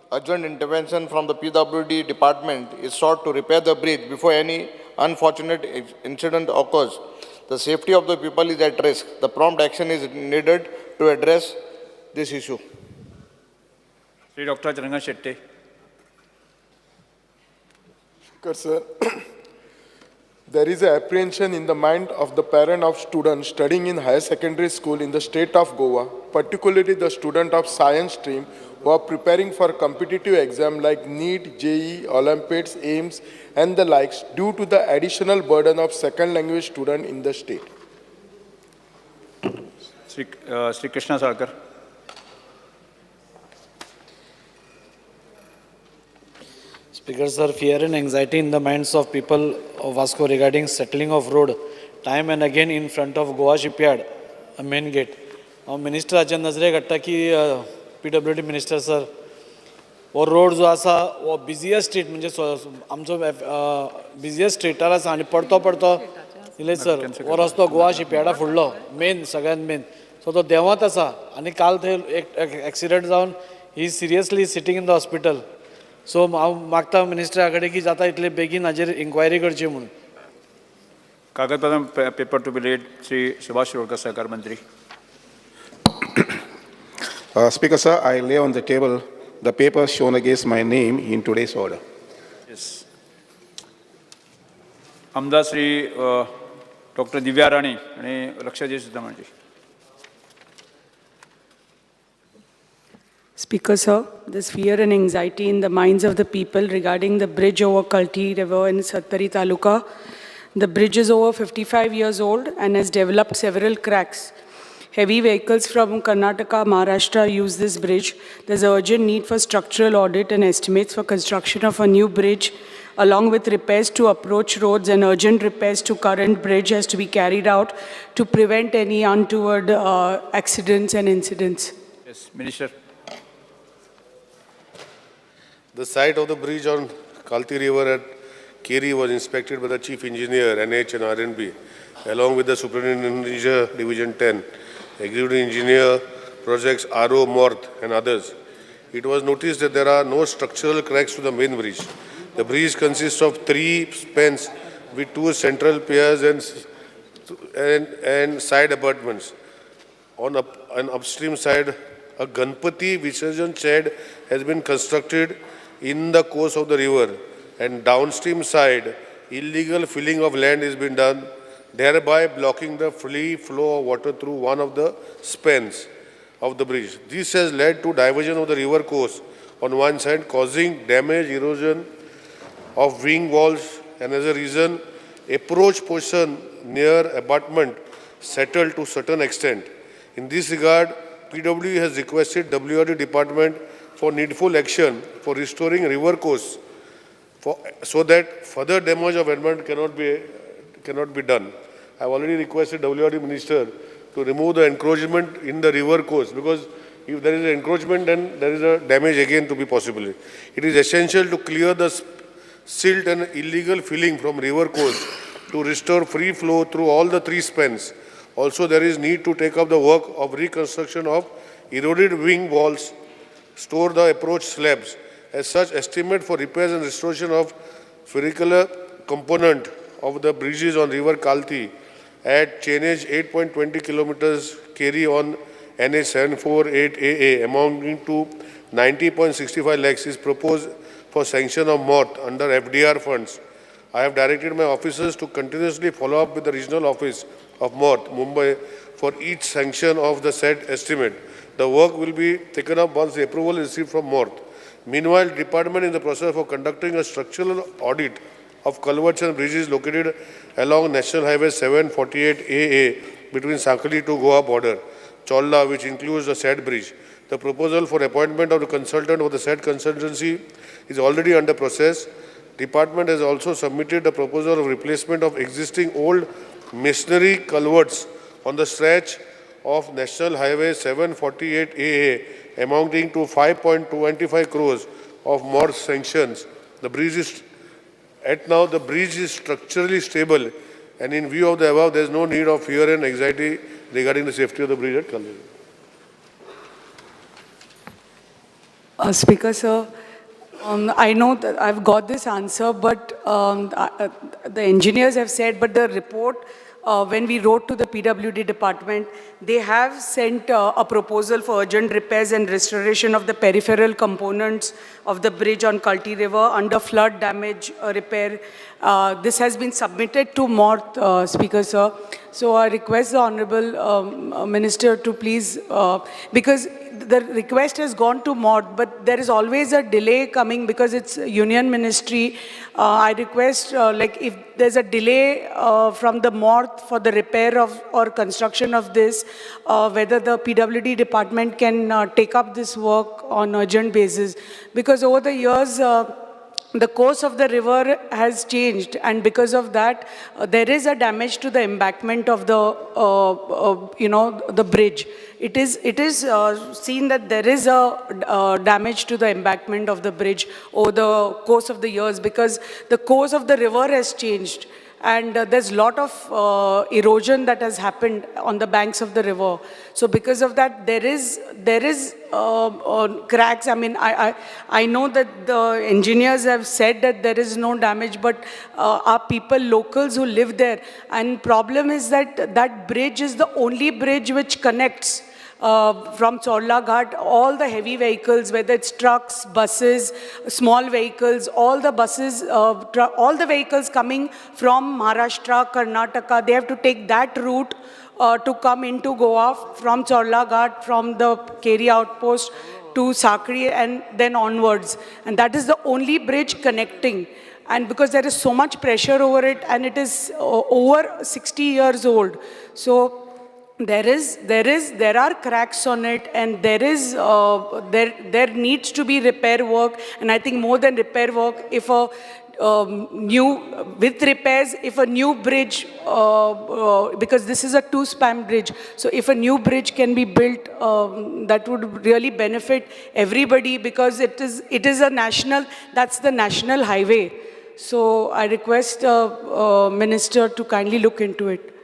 Urgent intervention from the PWD department is sought to repair the bridge before any unfortunate incident occurs. The safety of the people is at risk. The prompt action is needed to address this issue.
Sri Dr. Charanga Shetty.
Sir, there is an apprehension in the mind of the parent of students studying in higher secondary school in the state of Goa, particularly the student of science stream who are preparing for competitive exam like NEET, JEE, Olympiads, AIMS and the likes due to the additional burden of second language student in the state.
Sri Krishna Sarkar.
Speaker, sir, fear and anxiety in the minds of people of Vasco regarding settling of road time and again in front of Goa shipyard, a main gate. Minister हाच्या नजरेक हाडटा की PWD minister sir वो road जो आसा वो बिझियस्ट street म्हणजे आमचो बिझियस्ट स्ट्रीटार आसा आनी पडतो इले सर वो रस्तो गोवा शिपयार्डा फुडलो मेन सगळ्यात मेन सो तो देंवत आसा आनी काल थंय एक एक्सिडेंट जावन he seriously sitting in the hospital. So हांव मागता मिनिस्टरा कडेन की जाता इतले बेगीन हाजेर इन्क्वायरी करची म्हणून.
कागदपत्र paper to be red. Shri Subhash Shirodkar सहकार मंत्री.
Speaker, sir, I lay on the table the papers shown against my name in today's order.
Yes. आमदार श्री डॉक्टर दिव्या राणी आणि लक्षाजी सुद्धा.
Speaker, sir, there's fear and anxiety in the minds of the people regarding the bridge over Kalti River in Satpari Taluka. The bridge is over 55 years old and has developed several cracks. Heavy vehicles from Karnataka, Maharashtra use this bridge. There's urgent need for structural audit and estimates for construction of a new bridge, along with repairs to approach roads and urgent repairs to current bridge has to be carried out to prevent any untoward accidents and incidents.
Yes, Minister.
The site of the bridge on Kalti River at Keri was inspected by the Chief Engineer, NH and RNB, along with the Superintendent Division 10, Executive Engineer, Projects RO, Morth and others. It was noticed that there are no structural cracks to the main bridge. The bridge consists of 3 spans with 2 central piers and side abutments. On an upstream side, a Ganpati Visarjan shed has been constructed in the course of the river, and downstream side, illegal filling of land has been done, thereby blocking the free flow of water through one of the spans of the bridge. This has led to diversion of the river course on one side, causing damage, erosion of wing walls, and as a reason, approach portion near abutment settled to certain extent. In this regard, PWD has requested WRD department for needful action for restoring river course so that further damage of environment cannot be done. I have already requested WRD minister to remove the encroachment in the river course, because if there is an encroachment, then there is a damage again to be possible. It is essential to clear the silt and illegal filling from river course to restore free flow through all the three spans. Also, there is need to take up the work of reconstruction of eroded wing walls, store the approach slabs. As such, estimate for repairs and restoration of funicular component of the bridges on River Kalti at chainage 8.20 kilometers carry on NH 748AA amounting to 90.65 lakhs is proposed for sanction of MORT under FDR funds. I have directed my officers to continuously follow up with the regional office of MORT, Mumbai, for each sanction of the said estimate. The work will be taken up once the approval is received from MORT. Meanwhile, department is in the process of conducting a structural audit of culverts and bridges located along National Highway 748AA between Sakali to Goa border, Cholla, which includes the said bridge. The proposal for appointment of the consultant of the said consultancy is already under process. Department has also submitted a proposal of replacement of existing old masonry culverts on the stretch of National Highway 748AA amounting to 5.25 crores of more sanctions. The bridge is structurally stable, and in view of the above, there is no need of fear and anxiety regarding the safety of the bridge at Kalli.
Speaker, sir, I know that I've got this answer, but the engineers have said, but the report, when we wrote to the PWD department, they have sent a proposal for urgent repairs and restoration of the peripheral components of the bridge on Kalti River under flood damage repair. This has been submitted to MORT, Speaker, sir. So I request the Honorable Minister to please, because the request has gone to MORT, but there is always a delay coming because it's Union Ministry. I request, like, if there's a delay from the MORT for the repair of or construction of this, whether the PWD department can take up this work on urgent basis. Because over the years, the course of the river has changed, and because of that, there is a damage to the embankment of the, the bridge. It is seen that there is a damage to the embankment of the bridge over the course of the years because the course of the river has changed. And there's a lot of erosion that has happened on the banks of the river. So because of that, there is cracks. I mean, I know that the engineers have said that there is no damage, but our people, locals who live there, and problem is that that bridge is the only bridge which connects from Cholla Ghat, all the heavy vehicles, whether it's trucks, buses, small vehicles, all the buses, all the vehicles coming from Maharashtra, Karnataka, they have to take that route to come into Goa from Cholla Ghat, from the Keri outpost to Sakri and then onwards. And that is the only bridge connecting. And because there is so much pressure over it, and it is over 60 years old. So there are cracks on it, and there needs to be repair work. And I think more than repair work, if a with repairs, if a new bridge, because this is a two-span bridge, so if a new bridge can be built, that would really benefit everybody, because it is a national, that's the national highway. So I request Minister to kindly look into it.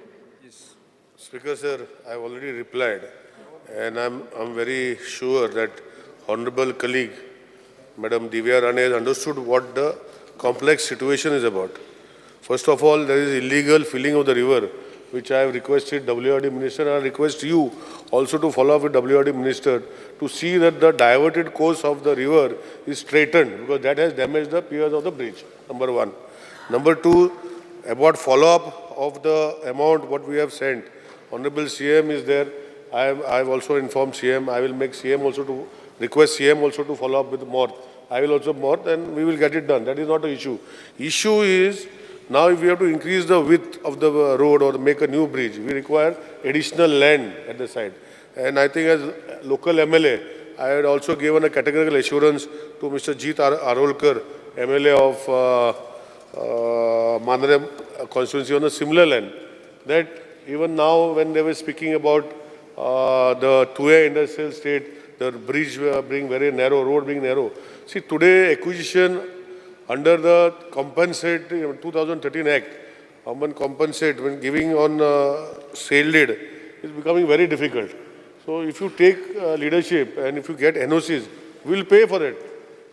Speaker, sir, I have already replied, and I'm very sure that honorable colleague, Madam Divya Rane, has understood what the complex situation is about. First of all, there is illegal filling of the river, which I have requested WRD Minister, and I request you also to follow up with WRD Minister to see that the diverted course of the river is straightened, because that has damaged the piers of the bridge, number one. Number two, about follow-up of the amount what we have sent. Honorable CM is there. I have also informed CM. I will make CM also to request CM also to follow up with more. I will also more, and we will get it done. That is not an issue. Issue is now if we have to increase the width of the road or make a new bridge, we require additional land at the side. And I think as local MLA, I had also given a categorical assurance to Mr. Jeet Arolkar, MLA of Mandaram constituency on a similar land, that even now when they were speaking about the Tuya industrial state, the bridge being very narrow, road being narrow. See, today acquisition under the Compensate 2013 Act, how one compensate when giving on sale lead is becoming very difficult. So if you take leadership and if you get NOCs, we'll pay for it.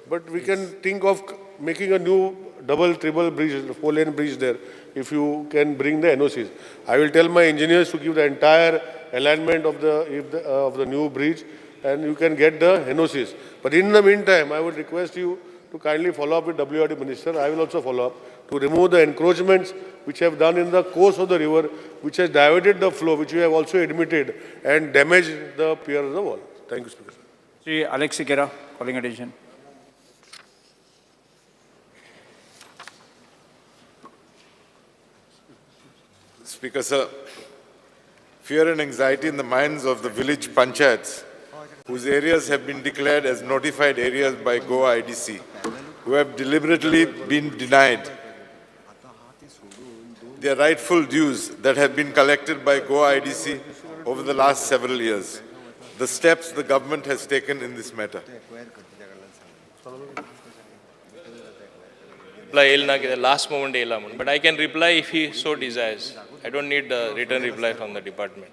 But we can think of making a new double, triple bridge, 4-lane bridge there, if you can bring the NOCs. I will tell my engineers to give the entire alignment of the new bridge, and you can get the NOCs. But in the meantime, I would request you to kindly follow up with WRD Minister. I will also follow up to remove the encroachments which have done in the course of the river, which has diverted the flow, which you have also admitted, and damaged the pier of the wall. Thank you, Speaker.
Sri Alex Sikera, calling attention.
Speaker, sir, fear and anxiety in the minds of the village panchayats, whose areas have been declared as notified areas by Goa IDC, who have deliberately been denied their rightful dues that have been collected by Goa IDC over the last several years. The steps the government has taken in this matter.
Reply last moment, but I can reply if he so desires. I don't need a written reply from the department.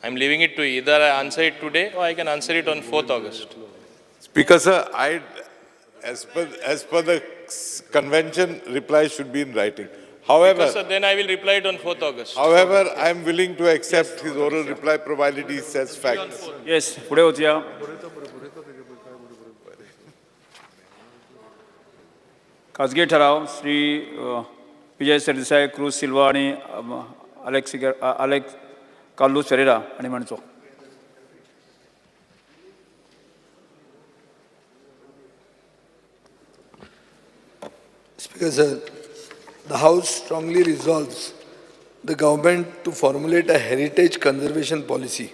I'm leaving it to either I answer it today or I can answer it on 4th August.
Speaker, sir, as per the convention, reply should be in writing. However,
Because, then I will reply it on 4th August.
however, I am willing to accept his oral reply provided he says facts.
Yes, पुढे होत्या. खासगी ठराव Shri Vijay Sardesai, cruise सिल्वा आणि Alex Carlos Ferreira आणि म्हणचो.
Speaker, sir, the House strongly resolves the government to formulate a heritage conservation policy.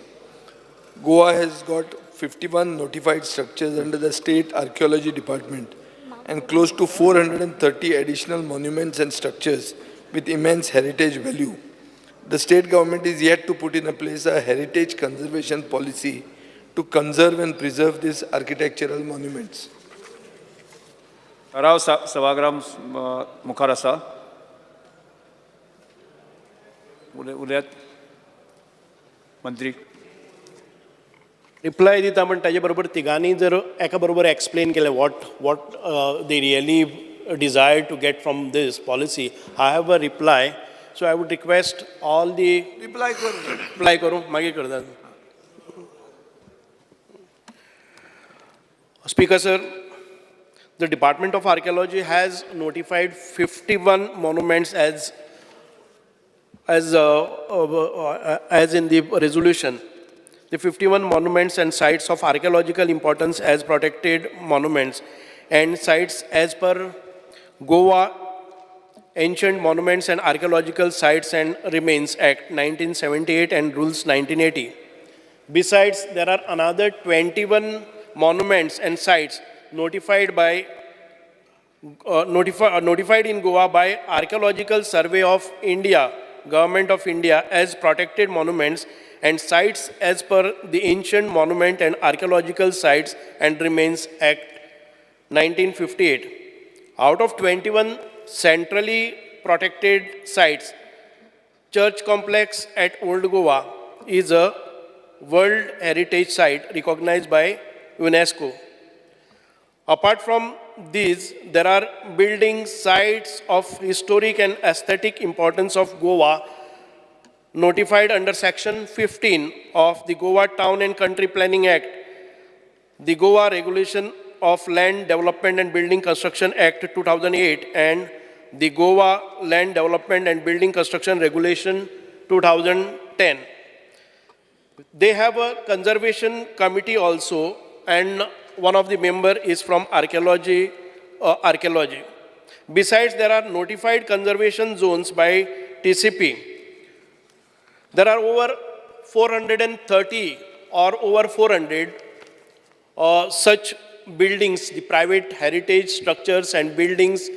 Goa has got 51 notified structures under the State Archaeology Department and close to 430 additional monuments and structures with immense heritage value. The state government is yet to put in place a heritage conservation policy to conserve and preserve these architectural monuments.
ठराव सभागृह मुखार आसा. उलयात मंत्री.
Reply दिता पण ताजे बरोबर तिगांनी जर एका बरोबर एक्सप्लेन केलें what they really desire to get from this policy. I have a reply, so I would request all the reply करूं मागीर करतात. Speaker, sir, the Department of Archaeology has notified 51 monuments as in the resolution. The 51 monuments and sites of archaeological importance as protected monuments and sites as per Goa Ancient Monuments and Archaeological Sites and Remains Act 1978 and Rules 1980. Besides, there are another 21 monuments and sites notified in Goa by Archaeological Survey of India, Government of India, as protected monuments and sites as per the Ancient Monument and Archaeological Sites and Remains Act 1958. Out of 21 centrally protected sites, Church Complex at Old Goa is a World Heritage Site recognized by UNESCO. Apart from these, there are buildings, sites of historic and aesthetic importance of Goa notified under Section 15 of the Goa Town and Country Planning Act, the Goa Regulation of Land Development and Building Construction Act 2008, and the Goa Land Development and Building Construction Regulation 2010. They have a conservation committee also, and one of the members is from archaeology. Besides, there are notified conservation zones by TCP. There are over 430 or over 400 such buildings, the private heritage structures and buildings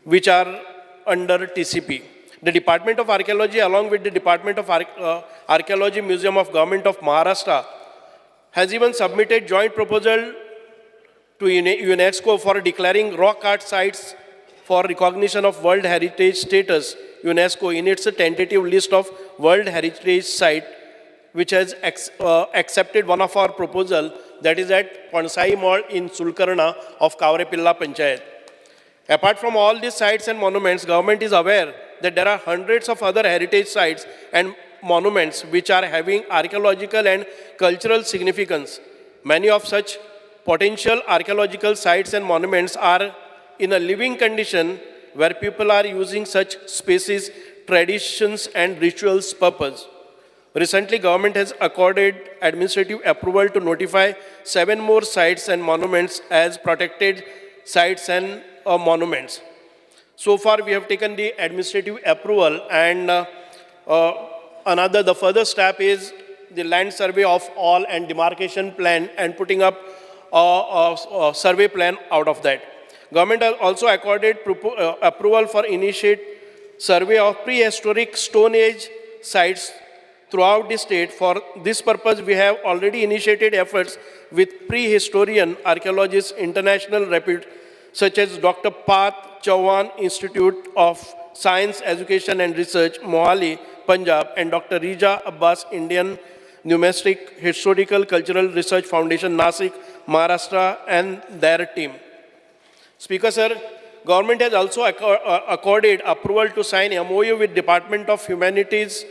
which are under TCP. The Department of Archaeology, along with the Department of Archaeology Museum of Government of Maharashtra, has even submitted joint proposal to UNESCO for declaring rock art sites for recognition of World Heritage status UNESCO in its tentative list of World Heritage Site, which has accepted one of our proposal, that is at Pansai Mall in Sulkarna of Kavrepilla Panchayat. Apart from all these sites and monuments, government is aware that there are hundreds of other heritage sites and monuments which are having archaeological and cultural significance. Many of such potential archaeological sites and monuments are in a living condition where people are using such spaces, traditions and rituals purpose. Recently, government has accorded administrative approval to notify 7 more sites and monuments as protected sites and monuments. So far, we have taken the administrative approval, and the further step is the land survey of all and demarcation plan and putting up a survey plan out of that. Government has also accorded approval for initiate survey of prehistoric Stone Age sites throughout the state. For this purpose, we have already initiated efforts with prehistorian archaeologists international repute such as Dr. Path Chauhan Institute of Science, Education and Research, Mohali, Punjab, and Dr. Rija Abbas Indian Numismatic Historical Cultural Research Foundation, Nasik, Maharashtra, and their team. Speaker, sir, government has also accorded approval to sign MOU with Department of Humanities,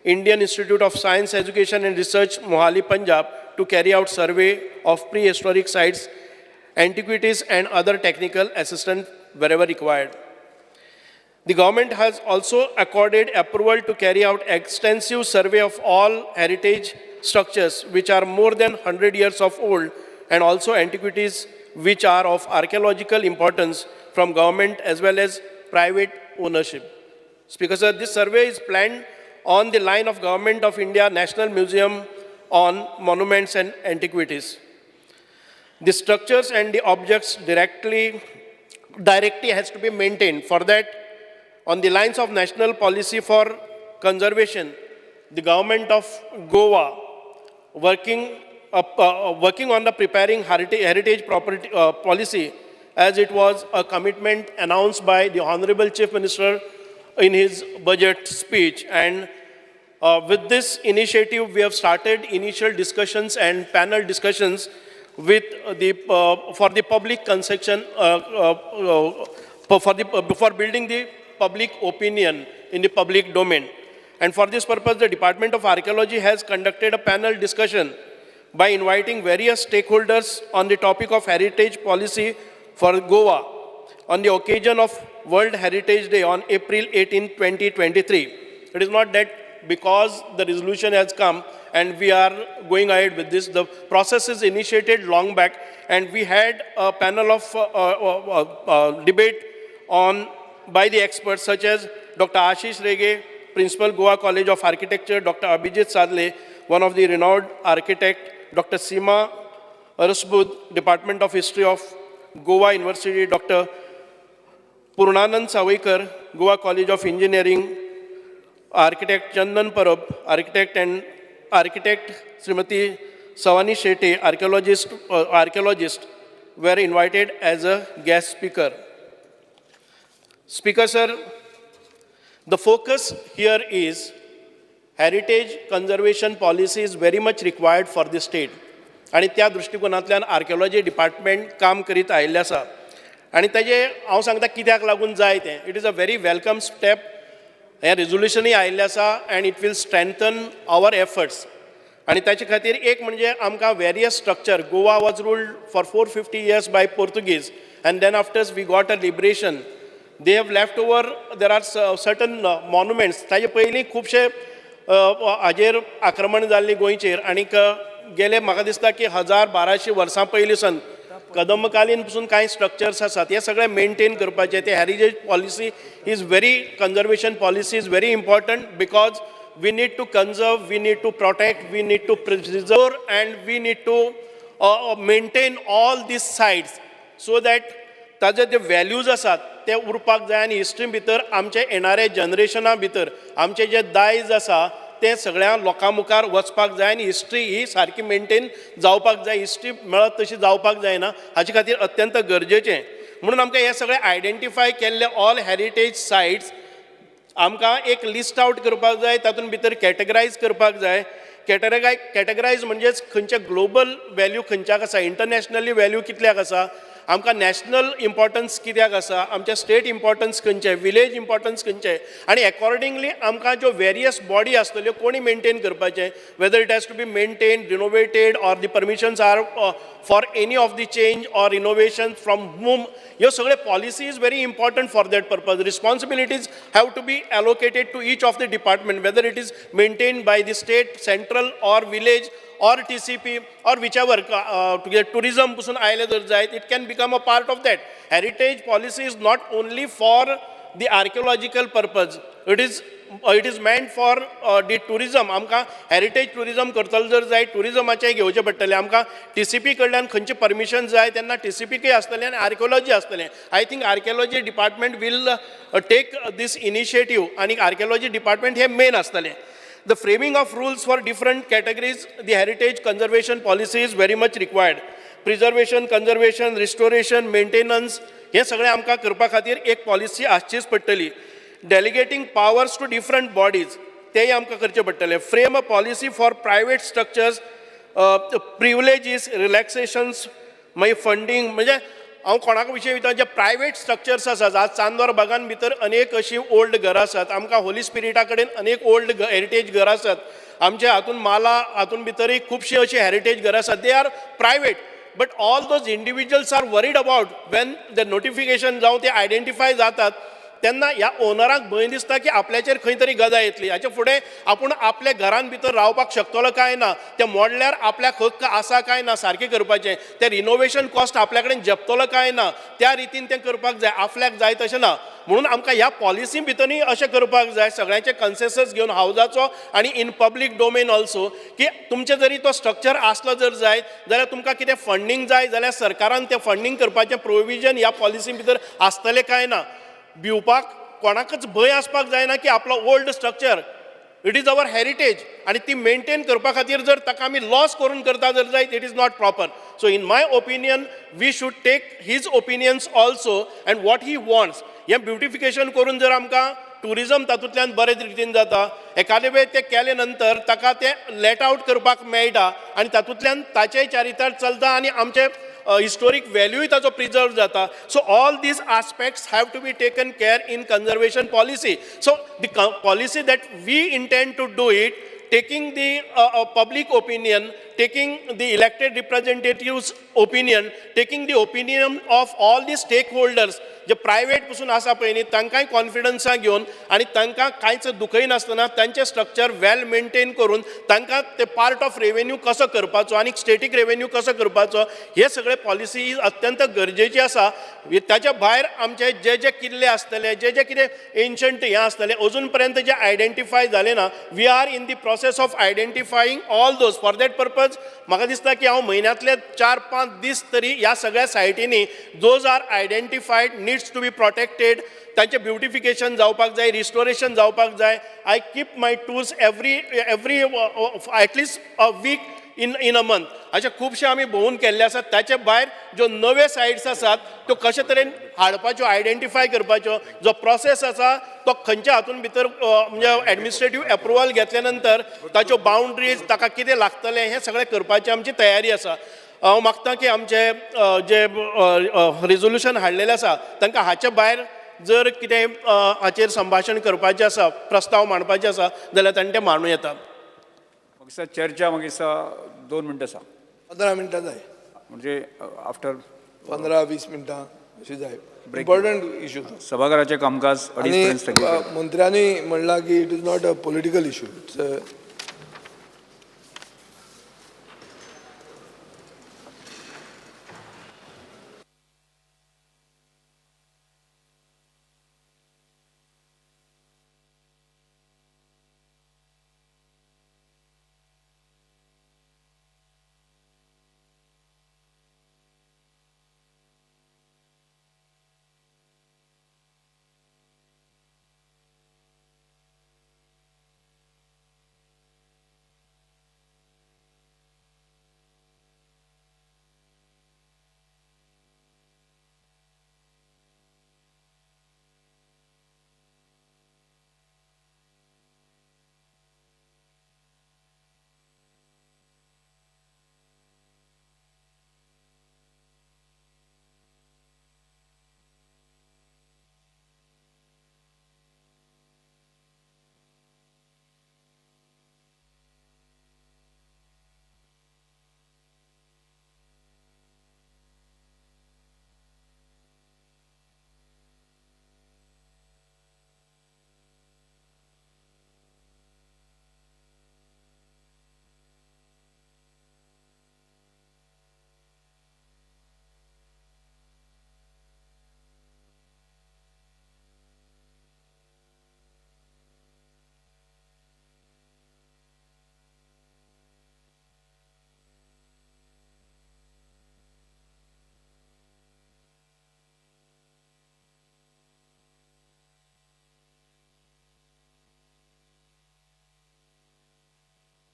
Indian Institute of Science, Education and Research, Mohali, Punjab, to carry out survey of prehistoric sites, antiquities and other technical assistance wherever required. The government has also accorded approval to carry out extensive survey of all heritage structures which are more than 100 years of old, and also antiquities which are of archaeological importance from government as well as private ownership. Speaker, sir, this survey is planned on the line of Government of India National Museum on Monuments and Antiquities. The structures and the objects directly has to be maintained. For that, on the lines of national policy for conservation, the government of Goa working on the preparing heritage property policy, as it was a commitment announced by the Honorable Chief Minister in his budget speech. And with this initiative, we have started initial discussions and panel discussions with for the public consumption, for building the public opinion in the public domain. And for this purpose, the Department of Archaeology has conducted a panel discussion by inviting various stakeholders on the topic of heritage policy for Goa on the occasion of World Heritage Day on April 18, 2023. It is not that because the resolution has come and we are going ahead with this. The process is initiated long back, and we had a panel of debate on by the experts such as Dr. Ashish Rege, Principal Goa College of Architecture, Dr. Abhijit Sadle, one of the renowned architect, Dr. Seema Rasbud, Department of History of Goa University, Dr. Purnanand Savaikar, Goa College of Engineering, architect Chandan Parab, architect Srimati Savani Shetty, archaeologist were invited as a guest speaker. Speaker, sir, the focus here is heritage conservation policy is very much required for the state. आणि त्या दृष्टिकोनांतल्यान archaeology department काम करीत आयिल्लें आसा. आनी ताजे हांव सांगता कित्याक लागून जाय तें. It is a very welcome step. हें रेजोल्युशनूय आयिल्लें आसा and it will strengthen our efforts. आनी ताचे खातीर एक म्हणजे आमकां various structure. Goa was ruled for 450 years by Portuguese, and then after we got a liberation. They have left over, there are certain monuments. ताजे पयलीं खुबशे हाजेर आक्रमण जाल्लीं गोंयचेर, आनीक गेले म्हाका दिसता की 1200 वर्सां पयलीं सन कदंबकालीन पसून कांय स्ट्रक्चर्स आसात. हे सगळे मेनटेन करपाचे. ते heritage policy is very, conservation policy is very important, because we need to conserve, we need to protect, we need to preserve, and we need to maintain all these sites so that ताजे जे values आसात ते उरपाक जाय. आनी history भितर आमचे येणारे जनरेशना भितर आमचे जे दायज आसा ते सगळ्या लोकां मुखार वचपाक जाय. आनी हिस्ट्री ही सारकी मेनटेन जावपाक जाय. हिस्ट्री मेळत तशी जावपाक जायना. हाचे खातीर अत्यंत गरजेचें. म्हणून आमकां हे सगळे आयडेंटिफाय केल्ले ऑल हेरिटेज सायट्स आमकां एक लिस्ट आउट करपाक जाय, तातूंत भितर कॅटेगरायज करपाक जाय. कॅटेगरायज म्हणजेच खंयचे ग्लोबल व्हॅल्यू खंयच्याक आसा, इंटरनॅशनली व्हॅल्यू कितल्याक आसा, आमकां नॅशनल इम्पॉर्टन्स कित्याक आसा, आमच्या स्टेट इम्पॉर्टन्स खंयचे, विलेज इम्पॉर्टन्स खंयचे, आनी अकॉर्डिंगली आमकां ज्यो वेरियस बॉडी आसतल्यो कोणी मेंटेन करपाचे, whether it has to be maintain, renovated, or the permissions are for any of the change or innovation from whom, ह्यो सगळे policy is very important for that purpose. Responsibilities have to be allocated to each of the department, whether it is maintain by the state, central or village or TCP or whichever, tourism pasun aile jar jayt, it can become a part of that. Heritage policy is not only for the archaeological purpose, it is meant for the tourism. आमकां heritage tourism करतलो जर जाय, tourismaचे घेवचे पडटले, आमकां TCP कडल्यान खंयचे permission जाय तेन्ना TCP क आसतलें आनी आर्किओलॉजी आसतलें. I think archaeology department will take this initiative, आनी archaeology department हे main आसतलें. The framing of rules for different categories, the heritage conservation policy is very much required. Preservation, conservation, restoration, maintenance, हे सगळे आमकां करपा खातीर एक पॉलिसी आसचीच पडटली. Delegating powers to different bodies, तेय आमकां करचे पडटले. Frame a policy for private structures, privileges, relaxations, मागीर funding, म्हणजे हांव कोणाक विशयी वयता, जे प्रायवेट स्ट्रक्चर्स आसात, आज चांदोर बागान भितर अनेक अशीं ओल्ड घरां आसात, आमकां होली स्पिरिटा कडेन अनेक ओल्ड हेरिटेज घरां आसात, आमच्या हातून माला हातून भितरय खुबशीं अशीं हेरिटेज घरां आसात, they are private, but all those individuals are worried about when the notification जावं ते आयडेंटिफाय जातात तेन्ना ह्या ओनराक भंय दिसता की आपल्याचेर खंय तरी गदा येतली, हाचे फुडें आपूण आपल्या घरान भितर रावपाक शकतलो काय ना, ते मोडल्यार आपल्याक हक्क आसा काय ना सारकें करपाचें, ते रिनोवेशन कॉस्ट आपल्या कडेन झेपतलो काय ना, त्या रितीन तें करपाक जाय, आपल्याक जाय तशें ना. म्हणून आमकां ह्या पॉलिसी भितरय अशें करपाक जाय, सगळ्यांचे कन्सेसस घेवन हावजाचो आनी इन पब्लीक डोमेन ऑल्सो, की तुमचे जरी तो स्ट्रक्चर आसलो जर जायत जाल्यार तुमकां कितें फंडींग जाय जाल्यार सरकारान तें फंडींग करपाचें प्रोविजन ह्या पॉलिसी भितर आसतलें काय ना. भिवपाक कोणाकच भंय आसपाक जायना की आपलो old structure, it is our heritage, आनी ती मेंटेन करपा खातीर जर ताका आमी लॉस करून करता जर जायत, it is not proper. So in my opinion we should take his opinions also and what he wants. हें ब्युटिफिकेशन करून जर आमकां टुरिजम तातूंतल्यान बरे रितीन जाता, एखादे वेळ ते केले नंतर ताका तें लेट आउट करपाक मेळटा आनी तातूंतल्यान ताचेय चारितार चलता आनी आमचे historic value ताचो प्रिजर्व जाता. So all these aspects have to be taken care in conservation policy. So the policy that we intend to do it, taking the public opinion, taking the elected representatives' opinion, taking the opinion of all the stakeholders, जे private पसून आसा पळय न्ही तांकांय कॉन्फिडन्सा घेवन आनी तांकां कांयच दुखय नासतना तांचें स्ट्रक्चर वेल मेंटेन करून तांकां ते पार्ट ऑफ रेवेन्यू कसो करपाचो आनी स्टेटीक रेवेन्यू कसो करपाचो, हे सगळे पॉलिसी अत्यंत गरजेची आसा. ताच्या भायर आमचे जे जे किल्ले आसतले, जे जे कितें एन्शंट हें आसतलें अजून पर्यंत जे आयडेंटिफाय जाले ना, we are in the process of identifying all those. For that purpose म्हाका दिसता की हांव म्हयन्यांतले 4-5 दीस तरी ह्या सगळ्या सायटींनी those are identified needs to be protected, तांचें ब्युटिफिकेशन जावपाक जाय, रिस्टोरेशन जावपाक जाय. I keep my tools every at least a week in a month. अशें खुबशे आमी भोवून केल्ले आसात. ताचे भायर ज्यो नवे सायट्स आसात त्यो कशे तरेन हाडपाच्यो, आयडेंटिफाय करपाच्यो, जो प्रोसेस आसा तो खंयच्या हातून भितर म्हणजे एडमिनिस्ट्रेटीव एप्रुवल घेतल्या नंतर ताच्यो बाउंड्रीज, ताका कितें लागतलें हें सगळें करपाची आमची तयारी आसा. हांव मागता की आमचे जे रिजोल्युशन हाडलेलें आसा तांकां हाचे भायर जर कितें हाचेर संभाशण करपाचें आसा, प्रस्ताव मांडपाचे आसा जाल्यार तांणी तें मांडूं येता.
मागीर चर्चा मागीर 2 मिनटां आसा,
15 मिनटां जाय,
म्हणजे आफ्टर
15-20 मिनटां अशी जाय. इम्पॉर्टंट इश्यू
सभाघराचें कामकाज
आनी मंत्र्यांनी म्हणलां की it is not a political issue, it's